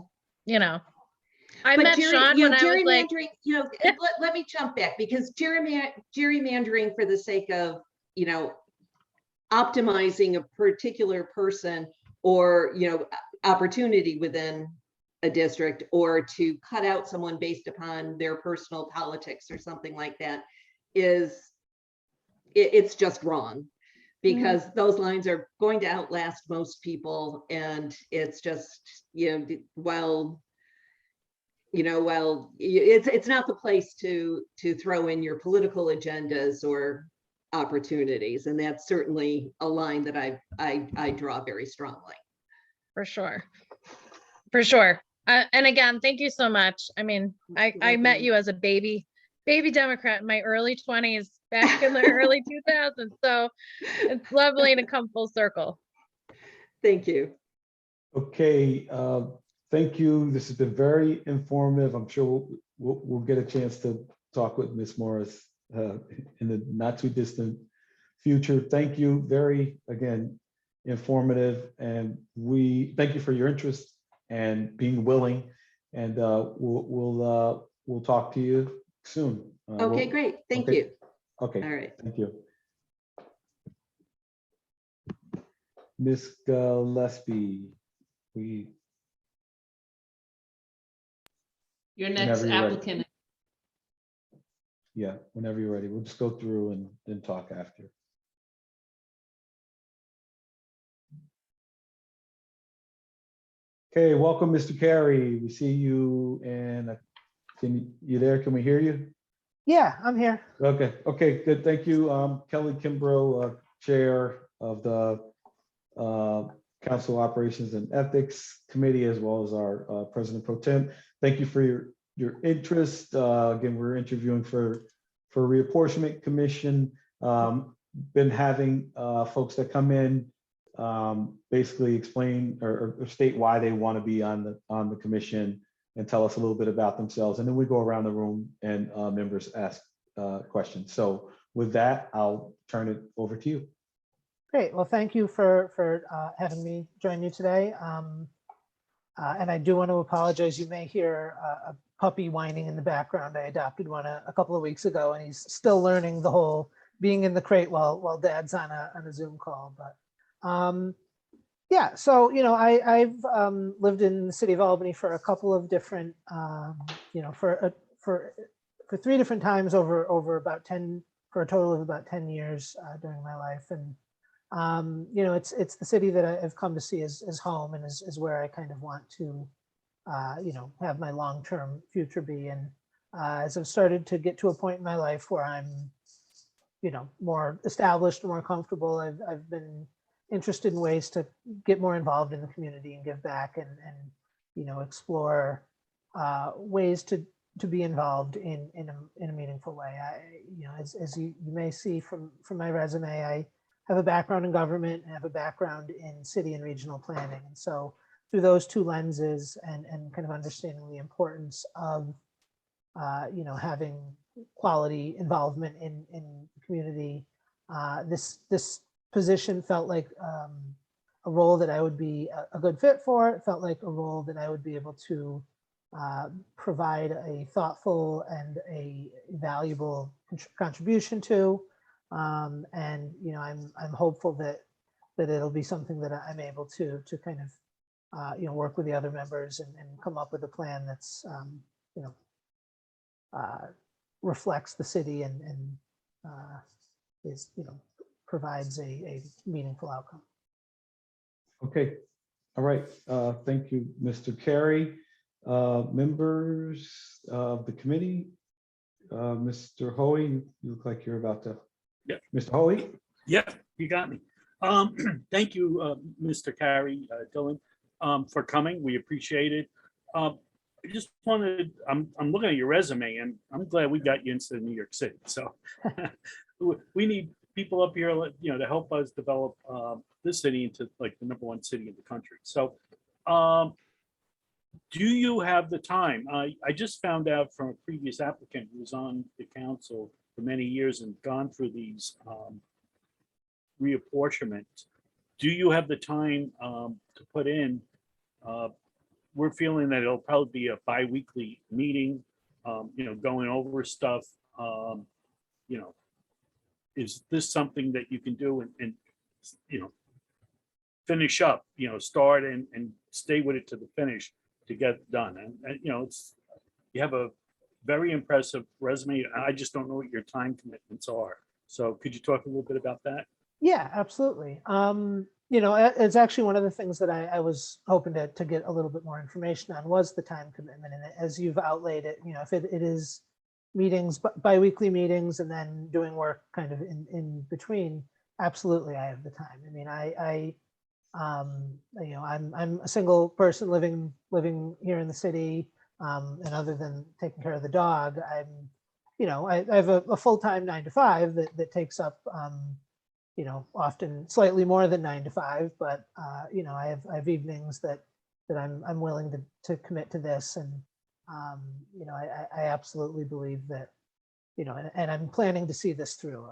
met Sean when I was like, let me jump back, because gerrymandering for the sake of, optimizing a particular person or, opportunity within a district, or to cut out someone based upon their personal politics or something like that, it's just wrong, because those lines are going to outlast most people, and it's just, it's not the place to throw in your political agendas or opportunities, and that's certainly a line that I draw very strongly. For sure. And again, thank you so much. I mean, I met you as a baby Democrat in my early 20s, back in the early 2000s. So it's lovely to come full circle. Thank you. Okay, thank you. This has been very informative. I'm sure we'll get a chance to talk with Ms. Morris in the not too distant future. Thank you. Very, again, informative, and we thank you for your interest and being willing, and we'll talk to you soon. Okay, great. Thank you. Okay. All right. Thank you. Ms. Gillespie, Your next applicant. Yeah, whenever you're ready. We'll just go through and then talk after. Okay, welcome, Mr. Carey. We see you, and you there? Can we hear you? Yeah, I'm here. Okay, good. Thank you. Kelly Kimbrough, Chair of the Council Operations and Ethics Committee, as well as our President Pro Tem. Thank you for your interest. Again, we're interviewing for Reapportionment Commission. Been having folks that come in basically explain or state why they want to be on the commission. and tell us a little bit about themselves. And then we go around the room and members ask questions. So with that, I'll turn it over to you. Great. Well, thank you for having me join you today. And I do want to apologize. You may hear a puppy whining in the background. I adopted one a couple of weeks ago, and he's still learning the whole being in the crate while Dad's on a Zoom call. But yeah, so I've lived in the city of Albany for a couple of different, for 3 different times over about 10, for a total of about 10 years during my life. And it's the city that I've come to see as home, and is where I kind of want to, have my long-term future be. And as I've started to get to a point in my life where I'm, more established, more comfortable, I've been interested in ways to get more involved in the community and give back, and explore ways to be involved in a meaningful way. As you may see from my resume, I have a background in government and have a background in city and regional planning. And so through those 2 lenses and kind of understanding the importance of, having quality involvement in the community, this position felt like a role that I would be a good fit for. It felt like a role that I would be able to provide a thoughtful and a valuable contribution to. And I'm hopeful that it'll be something that I'm able to kind of work with the other members and come up with a plan that's reflects the city and is provides a meaningful outcome. Okay. All right. Thank you, Mr. Carey. Members of the committee, Mr. Hoey, you look like you're about to. Yeah. Mr. Hoey? Yeah, you got me. Thank you, Mr. Carey, Dylan, for coming. We appreciate it. I just wanted, I'm looking at your resume, and I'm glad we got you into New York City. So we need people up here, to help us develop this city into like the #1 city in the country. So do you have the time? I just found out from a previous applicant who was on the council for many years and gone through these reapportionments. Do you have the time to put in? We're feeling that it'll probably be a bi-weekly meeting, going over stuff. Is this something that you can do and finish up, start and stay with it to the finish to get done? And you have a very impressive resume. I just don't know what your time commitments are. So could you talk a little bit about that? Yeah, absolutely. It's actually one of the things that I was hoping to get a little bit more information on was the time commitment. And as you've outlaid it, if it is meetings, bi-weekly meetings, and then doing work kind of in between, absolutely, I have the time. I mean, I'm a single person living here in the city, and other than taking care of the dog, I have a full-time 9-to-5 that takes up, often slightly more than 9 to 5, but I have evenings that I'm willing to commit to this, and I absolutely believe that, and I'm planning to see this through.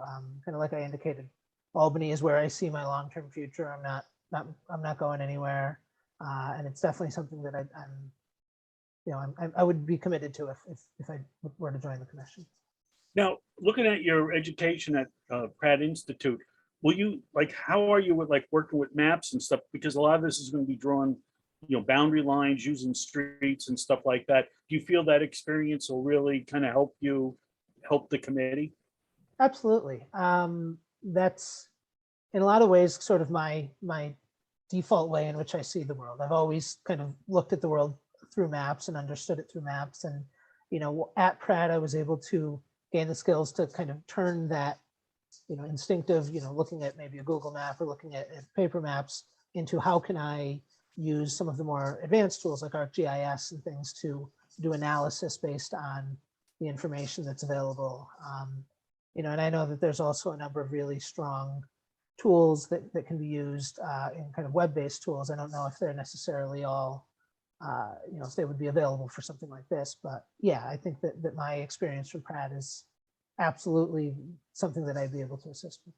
Kind of like I indicated, Albany is where I see my long-term future. I'm not going anywhere, and it's definitely something that I would be committed to if I were to join the commission. Now, looking at your education at Pratt Institute, how are you with working with maps and stuff? Because a lot of this is going to be drawn, boundary lines, using streets and stuff like that. Do you feel that experience will really kind of help the committee? Absolutely. That's in a lot of ways sort of my default way in which I see the world. I've always kind of looked at the world through maps and understood it through maps. And, at Pratt, I was able to gain the skills to kind of turn that, instinctive, looking at maybe a Google map or looking at paper maps into how can I use some of the more advanced tools like ArcGIS and things to do analysis based on the information that's available. And I know that there's also a number of really strong tools that can be used in kind of web-based tools. I don't know if they're necessarily all if they would be available for something like this. But yeah, I think that my experience from Pratt is absolutely something that I'd be able to assist with.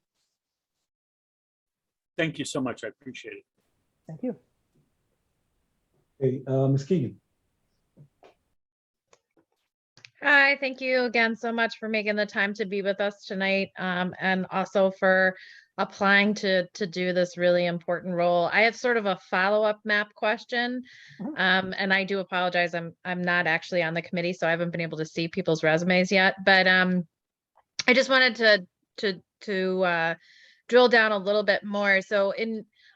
Thank you so much. I appreciate it. Thank you. Okay, Ms. Keegan. Hi, thank you again so much for making the time to be with us tonight, and also for applying to do this really important role. I have sort of a follow-up map question, and I do apologize. I'm not actually on the committee, so I haven't been able to see people's resumes yet. But I just wanted to drill down a little bit more. So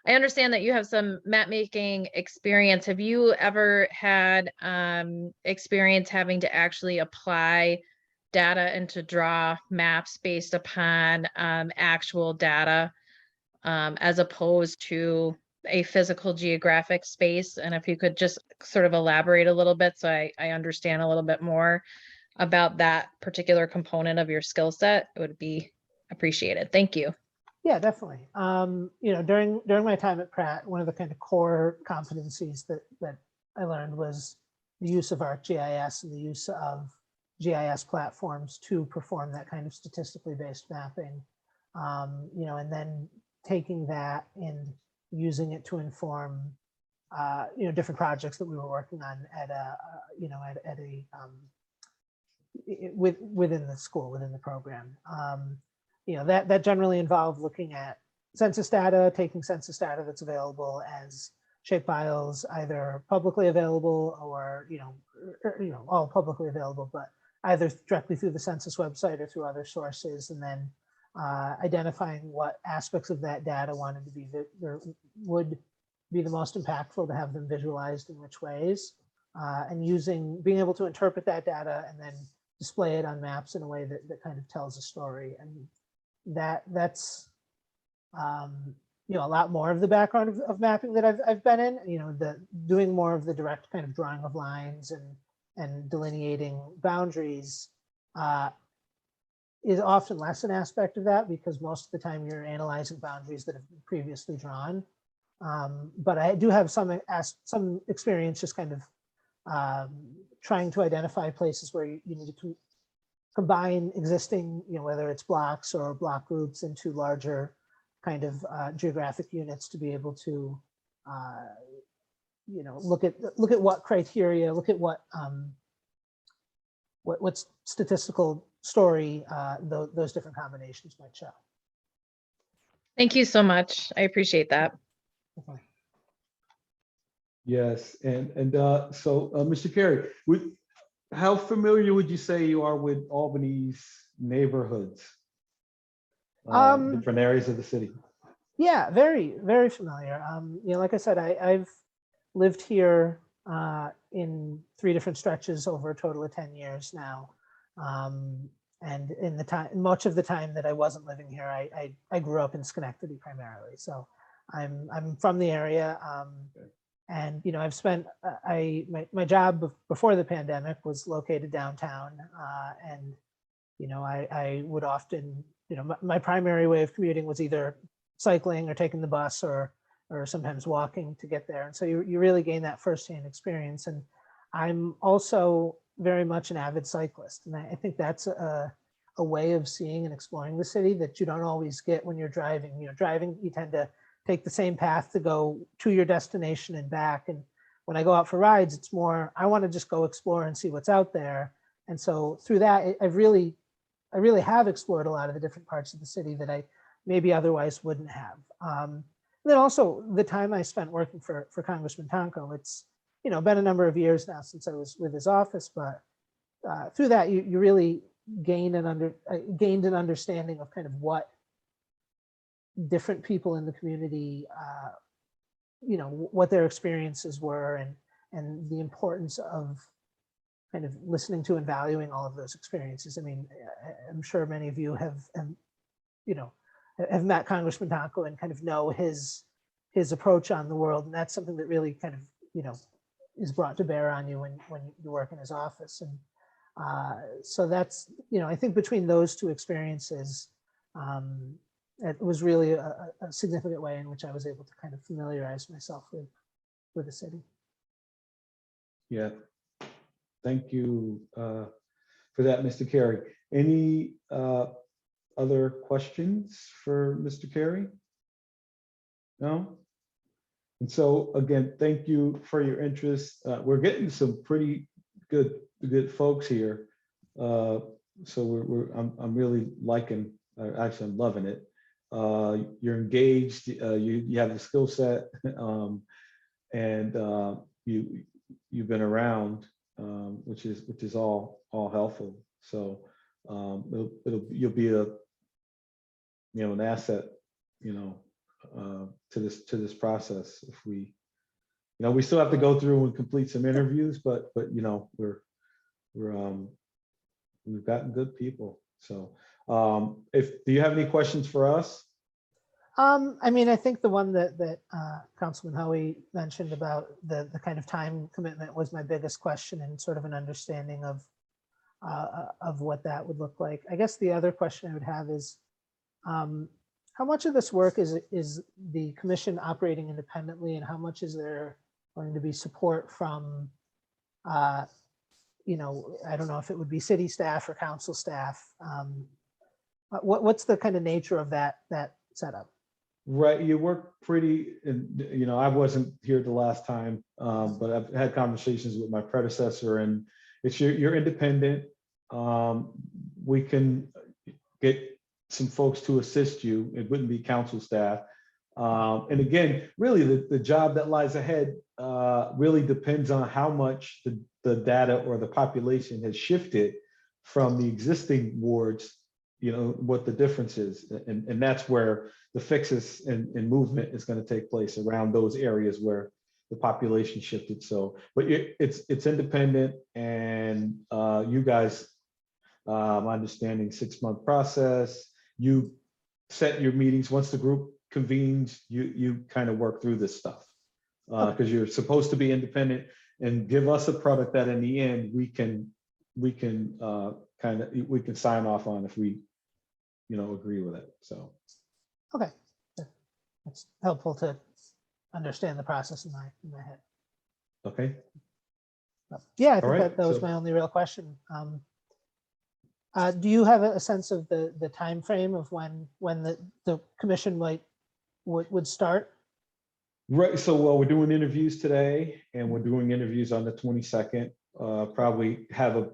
I understand that you have some map making experience. Have you ever had experience having to actually apply data and to draw maps based upon actual data as opposed to a physical geographic space? And if you could just sort of elaborate a little bit so I understand a little bit more about that particular component of your skill set, it would be appreciated. Thank you. Yeah, definitely. During my time at Pratt, one of the kind of core competencies that I learned was the use of ArcGIS and the use of GIS platforms to perform that kind of statistically based mapping. And then taking that and using it to inform, different projects that we were working on within the school, within the program. That generally involved looking at census data, taking census data that's available as shapefiles, either publicly available or all publicly available, but either directly through the census website or through other sources, and then identifying what aspects of that data wanted to be would be the most impactful to have them visualized in which ways, and being able to interpret that data and then display it on maps in a way that kind of tells a story. And that's a lot more of the background of mapping that I've been in, doing more of the direct kind of drawing of lines and delineating boundaries is often less an aspect of that, because most of the time you're analyzing boundaries that have been previously drawn. But I do have some experience just kind of trying to identify places where you need to combine existing, whether it's blocks or block groups, into larger kind of geographic units to be able to, look at what criteria, look at what statistical story those different combinations might show. Thank you so much. I appreciate that. Okay. Yes, and so Mr. Carey, how familiar would you say you are with Albany's neighborhoods, different areas of the city? Yeah, very, very familiar. Like I said, I've lived here in 3 different stretches over a total of 10 years now. And in the time, much of the time that I wasn't living here, I grew up in Schenectady primarily. So I'm from the area. And I've spent my job before the pandemic was located downtown, and I would often my primary way of commuting was either cycling or taking the bus or sometimes walking to get there. And so you really gain that firsthand experience. And I'm also very much an avid cyclist, and I think that's a way of seeing and exploring the city that you don't always get when you're driving. Driving, you tend to take the same path to go to your destination and back. And when I go out for rides, it's more, I want to just go explore and see what's out there. And so through that, I really have explored a lot of the different parts of the city that I maybe otherwise wouldn't have. Then also the time I spent working for Congressman Tonko, it's, been a number of years now since I was with his office, but through that, you really gained an understanding of kind of what different people in the community, what their experiences were, and the importance of kind of listening to and valuing all of those experiences. I mean, I'm sure many of you have met Congressman Tonko and kind of know his approach on the world, and that's something that really kind of is brought to bear on you when you work in his office. And so that's I think between those 2 experiences, it was really a significant way in which I was able to kind of familiarize myself with the city. Yeah. Thank you for that, Mr. Carey. Any other questions for Mr. Carey? No? And so again, thank you for your interest. We're getting some pretty good folks here. So I'm really liking, actually I'm loving it. You're engaged, you have the skill set, and you've been around, which is all helpful. So you'll be an asset, to this process. If we still have to go through and complete some interviews, but we've gotten good people. So do you have any questions for us? I mean, I think the one that Councilman Hoey mentioned about the kind of time commitment was my biggest question, and sort of an understanding of what that would look like. I guess the other question I would have is, how much of this work is the commission operating independently, and how much is there going to be support from, I don't know if it would be city staff or council staff. What's the kind of nature of that setup? Right, you work pretty, and I wasn't here the last time, but I've had conversations with my predecessor, and it's you're independent. We can get some folks to assist you. It wouldn't be council staff. And again, really the job that lies ahead really depends on how much the data or the population has shifted from the existing wards, what the difference is. And that's where the fixes and movement is going to take place, around those areas where the population shifted. So, but it's independent, and you guys, my understanding, 6-month process. You set your meetings once the group convenes. You kind of work through this stuff because you're supposed to be independent and give us a product that in the end we can sign off on if we agree with it. So Okay, that's helpful to understand the process in my head. Okay. Yeah, I think right, that was my only real question. Do you have a sense of the time frame of when the commission would start? Right. So, well, we're doing interviews today, and we're doing interviews on the 22nd. Probably have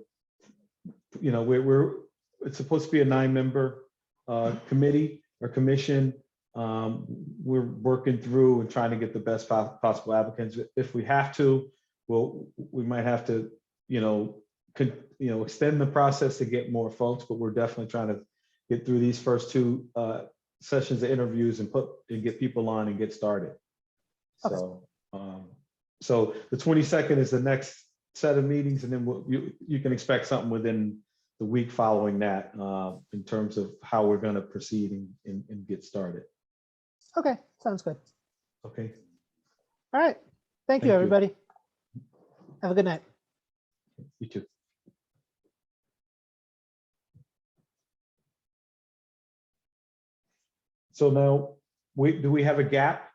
it's supposed to be a 9-member committee or commission. We're working through and trying to get the best possible applicants. If we have to, we might have to, extend the process to get more folks, but we're definitely trying to get through these first 2 sessions of interviews and get people on and get started. Okay. So the 22nd is the next set of meetings, and then you can expect something within the week following that in terms of how we're going to proceed and get started. Okay, sounds good. Okay. All right. Thank you, everybody. Have a good night. You too. So now, do we have a gap?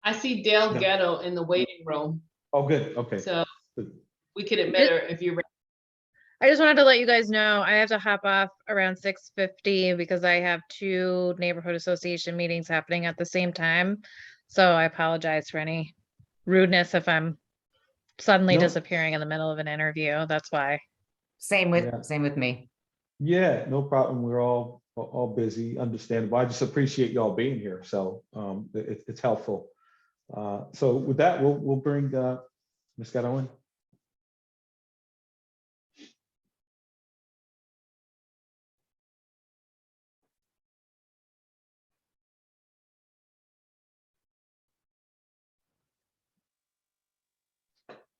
I see Dale No. Ghetto in the waiting room, Oh, good. Okay. so Good. we could admit her if you're ready. I just wanted to let you guys know I have to hop off around 6:50 because I have 2 neighborhood association meetings happening at the same time. So I apologize for any rudeness if I'm suddenly No. disappearing in the middle of an interview. That's why. Same with me. Yeah, no problem. We're all busy, understandable. I just appreciate y'all being here. So it's helpful. So with that, we'll bring Ms. Gatto in.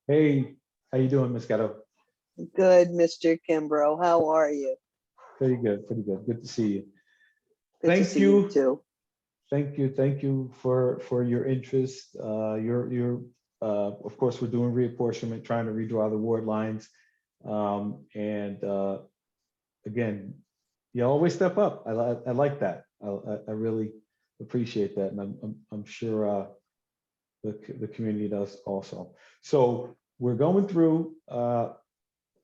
Hey, how you doing, Ms. Gatto? Good, Mr. Kimbrough. How are you? Pretty good, pretty good. Good to see you. Good to Thank see you. too. Thank you for your interest. Of course, we're doing reapportionment, trying to redraw the ward lines. Again, you always step up. I like that. I really appreciate that, and I'm sure the community does also. So we're going through,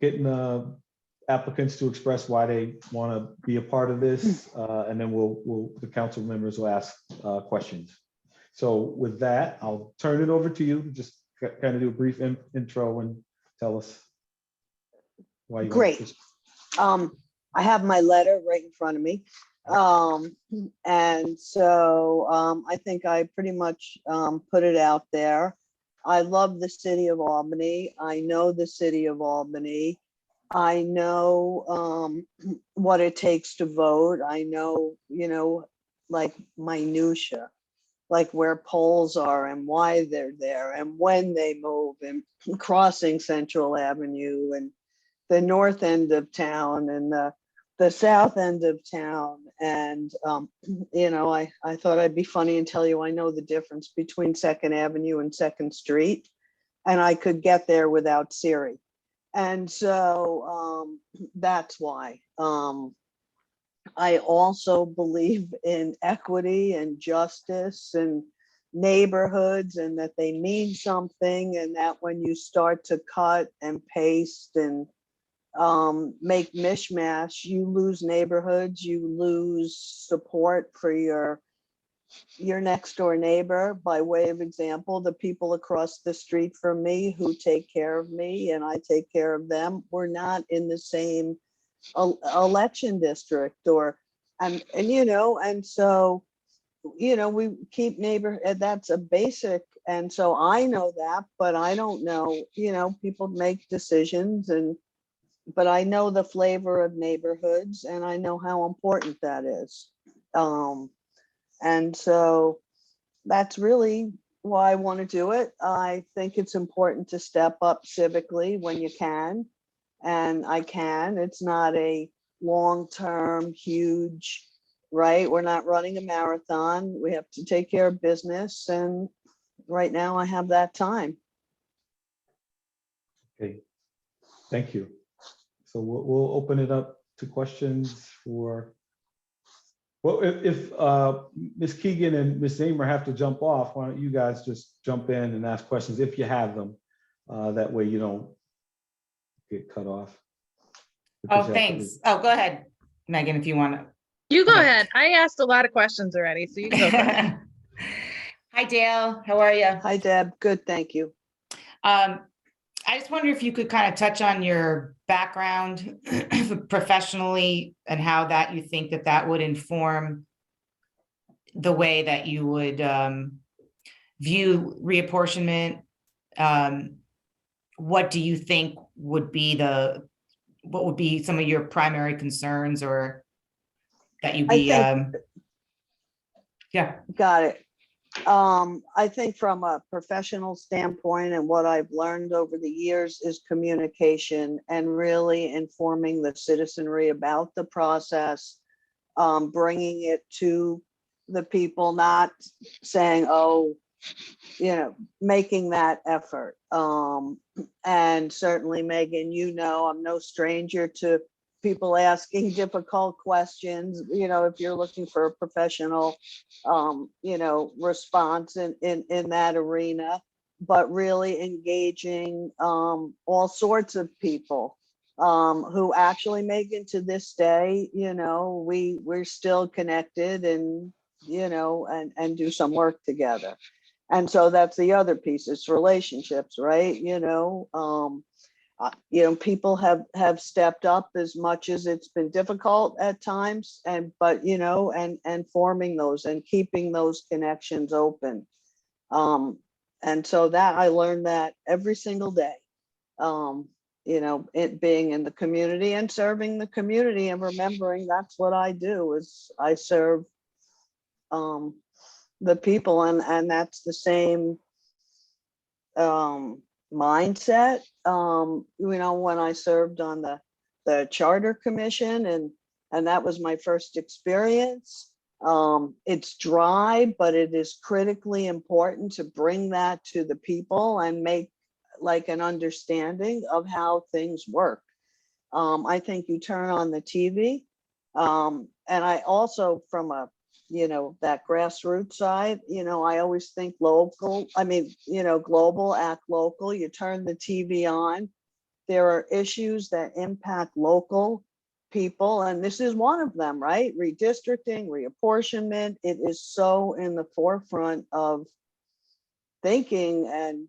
getting applicants to express why they want to be a part of this, and then the council members will ask questions. So with that, I'll turn it over to you. Just kind of do a brief intro and tell us why you want Great. this. I have my letter right in front of me. And so I think I pretty much put it out there. I love the city of Albany. I know the city of Albany. I know what it takes to vote. I know, like minutia, like where polls are and why they're there and when they move and crossing Central Avenue and the north end of town and the south end of town. And, I thought I'd be funny and tell you I know the difference between 2nd Avenue and 2nd Street. And I could get there without Siri. And so that's why. I also believe in equity and justice and neighborhoods, and that they mean something, and that when you start to cut and paste and make mishmash, you lose neighborhoods, you lose support for your next door neighbor. By way of example, the people across the street from me who take care of me and I take care of them, we're not in the same election district and so we keep that's a basic. And so I know that, but I don't know, people make decisions but I know the flavor of neighborhoods and I know how important that is. And so that's really why I want to do it. I think it's important to step up civically when you can. And I can. It's not a long-term, huge, right? We're not running a marathon. We have to take care of business. And right now I have that time. Okay, thank you. So we'll open it up to questions for, well, if Ms. Keegan and Ms. Amer have to jump off, why don't you guys just jump in and ask questions if you have them? That way you don't get cut off. Oh, thanks. Oh, go ahead, Megan, if you want to. You go Okay. ahead. I asked a lot of questions already, so you can go first. Hi, Dale. How are you? Hi, Deb. Good, thank you. I just wonder if you could kind of touch on your background professionally and how that you think that would inform the way that you would view reapportionment. What do you think would be what would be some of your primary concerns, or that you'd be, yeah. Got it. I think from a professional standpoint and what I've learned over the years is communication and really informing the citizenry about the process, bringing it to the people, not saying, oh, making that effort. And certainly, Megan, I'm no stranger to people asking difficult questions, if you're looking for a professional, response in that arena, but really engaging all sorts of people who actually make it to this day, we're still connected and, and do some work together. And so that's the other piece, it's relationships, right? People have stepped up as much as it's been difficult at times, but forming those and keeping those connections open. And so that I learned that every single day, it being in the community and serving the community and remembering that's what I do is I serve the people, and that's the same mindset. When I served on the charter commission and that was my first experience. It's dry, but it is critically important to bring that to the people and make like an understanding of how things work. I think you turn on the TV, and I also from a that grassroots side, I always think local, global, act local. You turn the TV on, there are issues that impact local people, and this is one of them, right? Redistricting, reapportionment, it is so in the forefront of thinking. And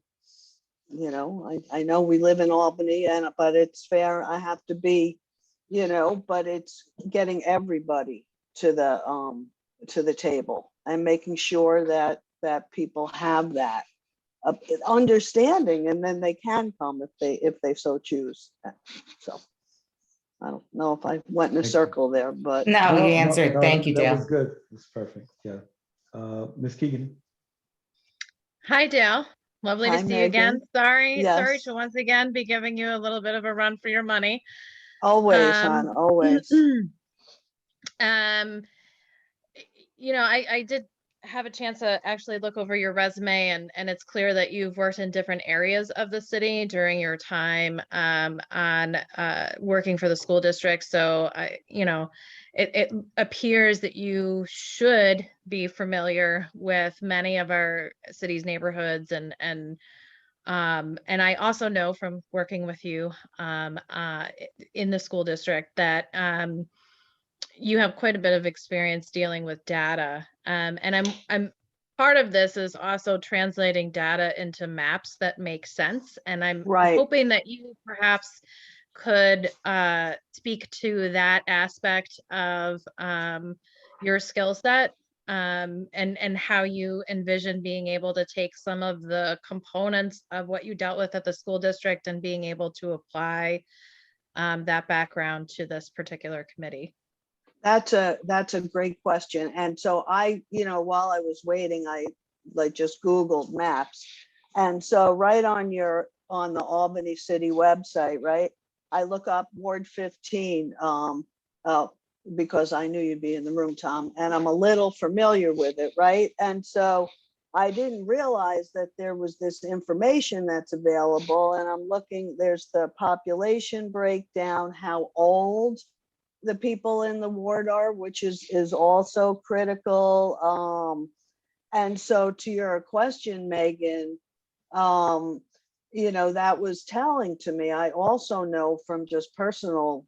I know we live in Albany, but it's fair, I have to be, but it's getting everybody to the table and making sure that people have that understanding, and then they can come if they so choose. So I don't know if I went in a Thank you. circle there, but No, you answered. Thank you, That was Dale. good. It's perfect. Yeah. Ms. Keegan. Hi, Dale. Lovely to Hi, see you again. Megan. Sorry Yes. to once again be giving you a little bit of a run for your money. Always, hon, always. I did have a chance to actually look over your resume, and it's clear that you've worked in different areas of the city during your time on working for the school district. So it appears that you should be familiar with many of our city's neighborhoods, and I also know from working with you in the school district that you have quite a bit of experience dealing with data. And I'm part of this is also translating data into maps that make sense. And I'm Right. hoping that you perhaps could speak to that aspect of your skill set, and how you envision being able to take some of the components of what you dealt with at the school district and being able to apply that background to this particular committee. That's a great question. And so while I was waiting, I just Googled maps. And so right on the Albany City website, right, I look up Ward 15, because I knew you'd be in the room, Tom, and I'm a little familiar with it, right? And so I didn't realize that there was this information that's available, and I'm looking, there's the population breakdown, how old the people in the ward are, which is also critical. And so to your question, Megan, that was telling to me. I also know from just personal,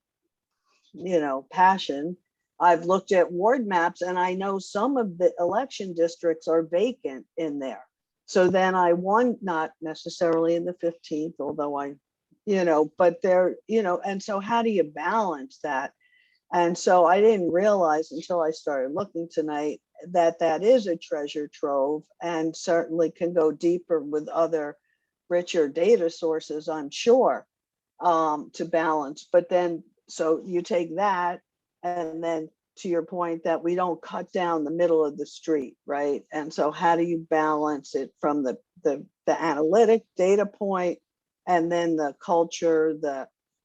passion, I've looked at ward maps, and I know some of the election districts are vacant in there. So then I won, not necessarily in the 15th, although but they're, and so how do you balance that? And so I didn't realize until I started looking tonight that is a treasure trove, and certainly can go deeper with other richer data sources, I'm sure, to balance. But then, so you take that, and then to your point that we don't cut down the middle of the street, right? And so how do you balance it from the analytic data point, and then the culture,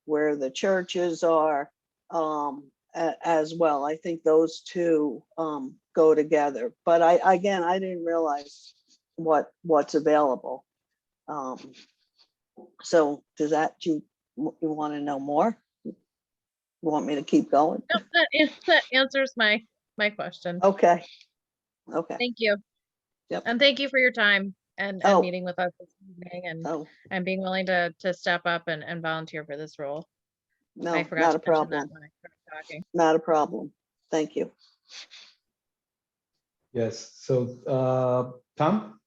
where the churches are, as well. I think those two go together. But I didn't realize what's available. So does you want to know more? You want me to keep going? No, that answers my question. Okay. Thank you. Yep. And thank you for your time and meeting with us this evening, and being willing to step up and volunteer for this role. No, I forgot not to a mention that problem. when I started talking. Not a problem. Thank you. Yes. So, Tom?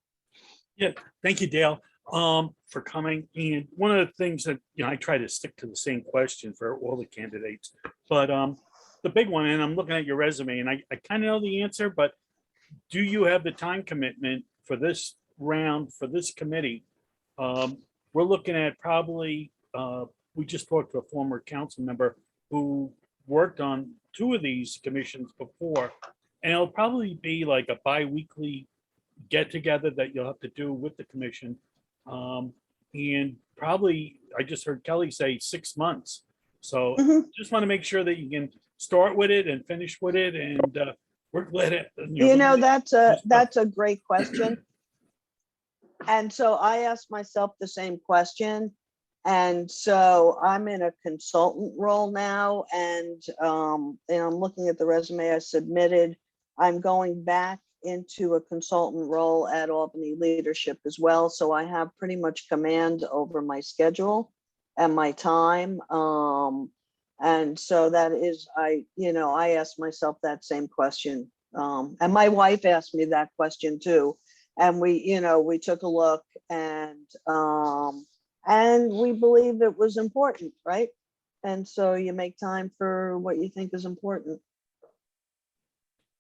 Yeah, thank you, Dale, for coming. And one of the things that, I try to stick to the same question for all the candidates, but the big one, and I'm looking at your resume, and I kind of know the answer, but do you have the time commitment for this round, for this committee? We're looking at probably, we just talked to a former council member who worked on 2 of these commissions before, and it'll probably be like a bi-weekly get together that you'll have to do with the commission. And probably, I just heard Kelly say 6 months. So just want to make sure that you can start with it and finish with it. And we're glad that's a great question. And so I asked myself the same question. And so I'm in a consultant role now, and I'm looking at the resume I submitted I'm going back into a consultant role at Albany Leadership as well. So I have pretty much command over my schedule and my time. And so that is, I asked myself that same question. And my wife asked me that question too. And we took a look and we believe it was important, right? And so you make time for what you think is important.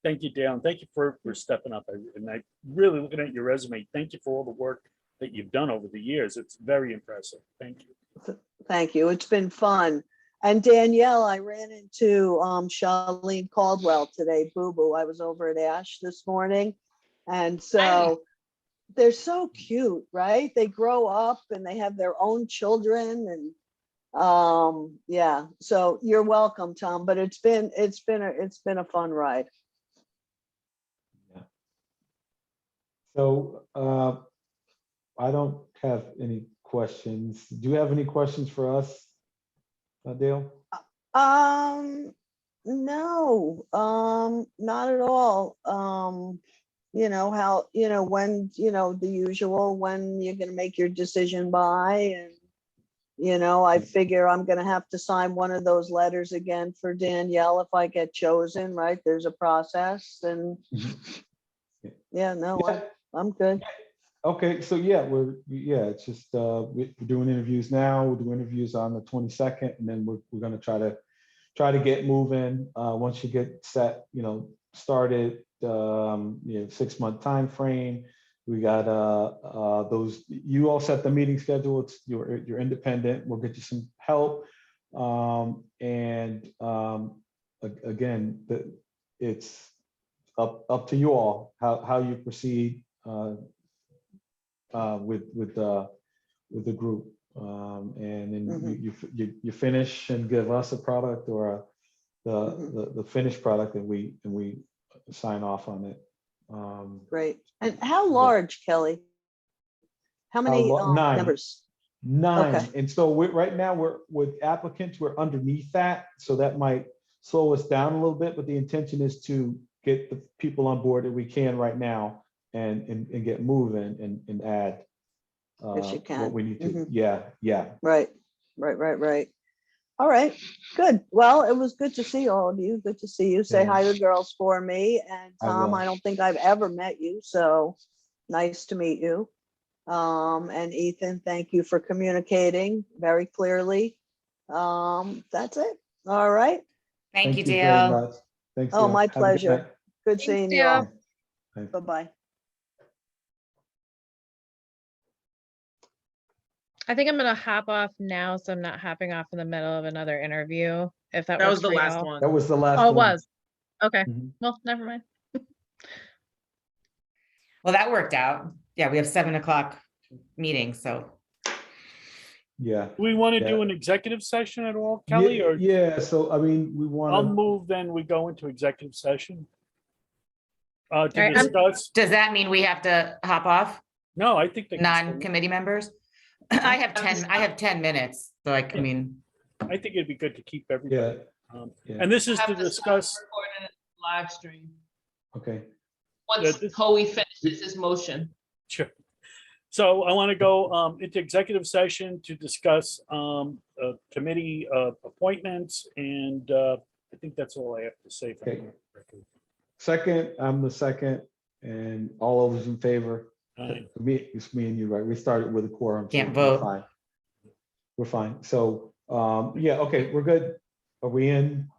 Thank you, Dale, and thank you for stepping up. And I really looking at your resume. Thank you for all the work that you've done over the years. It's very impressive. Thank you. Thank you. It's been fun. And Danielle, I ran into Charlene Caldwell today, Boo Boo. I was over at Ash this morning. And so they're so cute, right? They grow up and they have their own children and yeah. So you're welcome, Tom, but it's been a fun ride. So I don't have any questions. Do you have any questions for us, Dale? No, not at all. When, the usual, when you're gonna make your decision by, and I figure I'm gonna have to sign one of those letters again for Danielle if I get chosen, right? There's a process and yeah, no, I'm good. Okay, so it's just we're doing interviews now. We'll do interviews on the 22nd, and then we're gonna try to get moving. Once you get set, started, 6-month time frame. We got those. You all set the meeting schedule. You're independent. We'll get you some help. Again, it's up to you all how you proceed with the group, and then you finish and give us a product or the finished product, and we sign off on it. Great. And how large, Kelly? How many 9 members? 9. Okay. And so right now we're with applicants, we're underneath that, so that might slow us down a little bit, but the intention is to get the people on board that we can right now and get moving and add If you can. what we need to. Yeah. Right. All right, good. Well, it was good to see all of you. Good to see you. Say hi to the girls for me. And Tom, I don't think I've ever met you, so nice to meet you. And Ethan, thank you for communicating very clearly. That's it. All right. Thank you, very Dale. much. Thanks. Oh, Dale. my Have a good pleasure. night. Good seeing you all. Bye-bye. I think I'm gonna hop off now, so I'm not hopping off in the middle of another interview, if that That works was the for last y'all. one. That was the last Oh, it one. was. Okay, Mhm. well, never mind. Well, that worked out. Yeah, we have 7 o'clock meeting, so. Yeah. Do we want to do Yeah. an executive session at all, Kelly, or Yeah, so I mean, we want I'll to. move, then we go into executive session. To right, discuss, Does that mean we have to hop off, no, I think they can stay. non-committee members? I have 10 minutes, so I mean, I think it'd be good to keep everybody. Yeah. And this is Have to to stop discuss, recording it live stream Okay. once this- Howie finishes his motion. sure. So I want to go into executive session to discuss committee appointments, and I think that's all I have to say. Okay. Second, I'm the second, and all of us in favor. It's me and you, right? We started with a quorum. so Can't we're vote. fine. We're fine. So, okay, we're good. Are we in?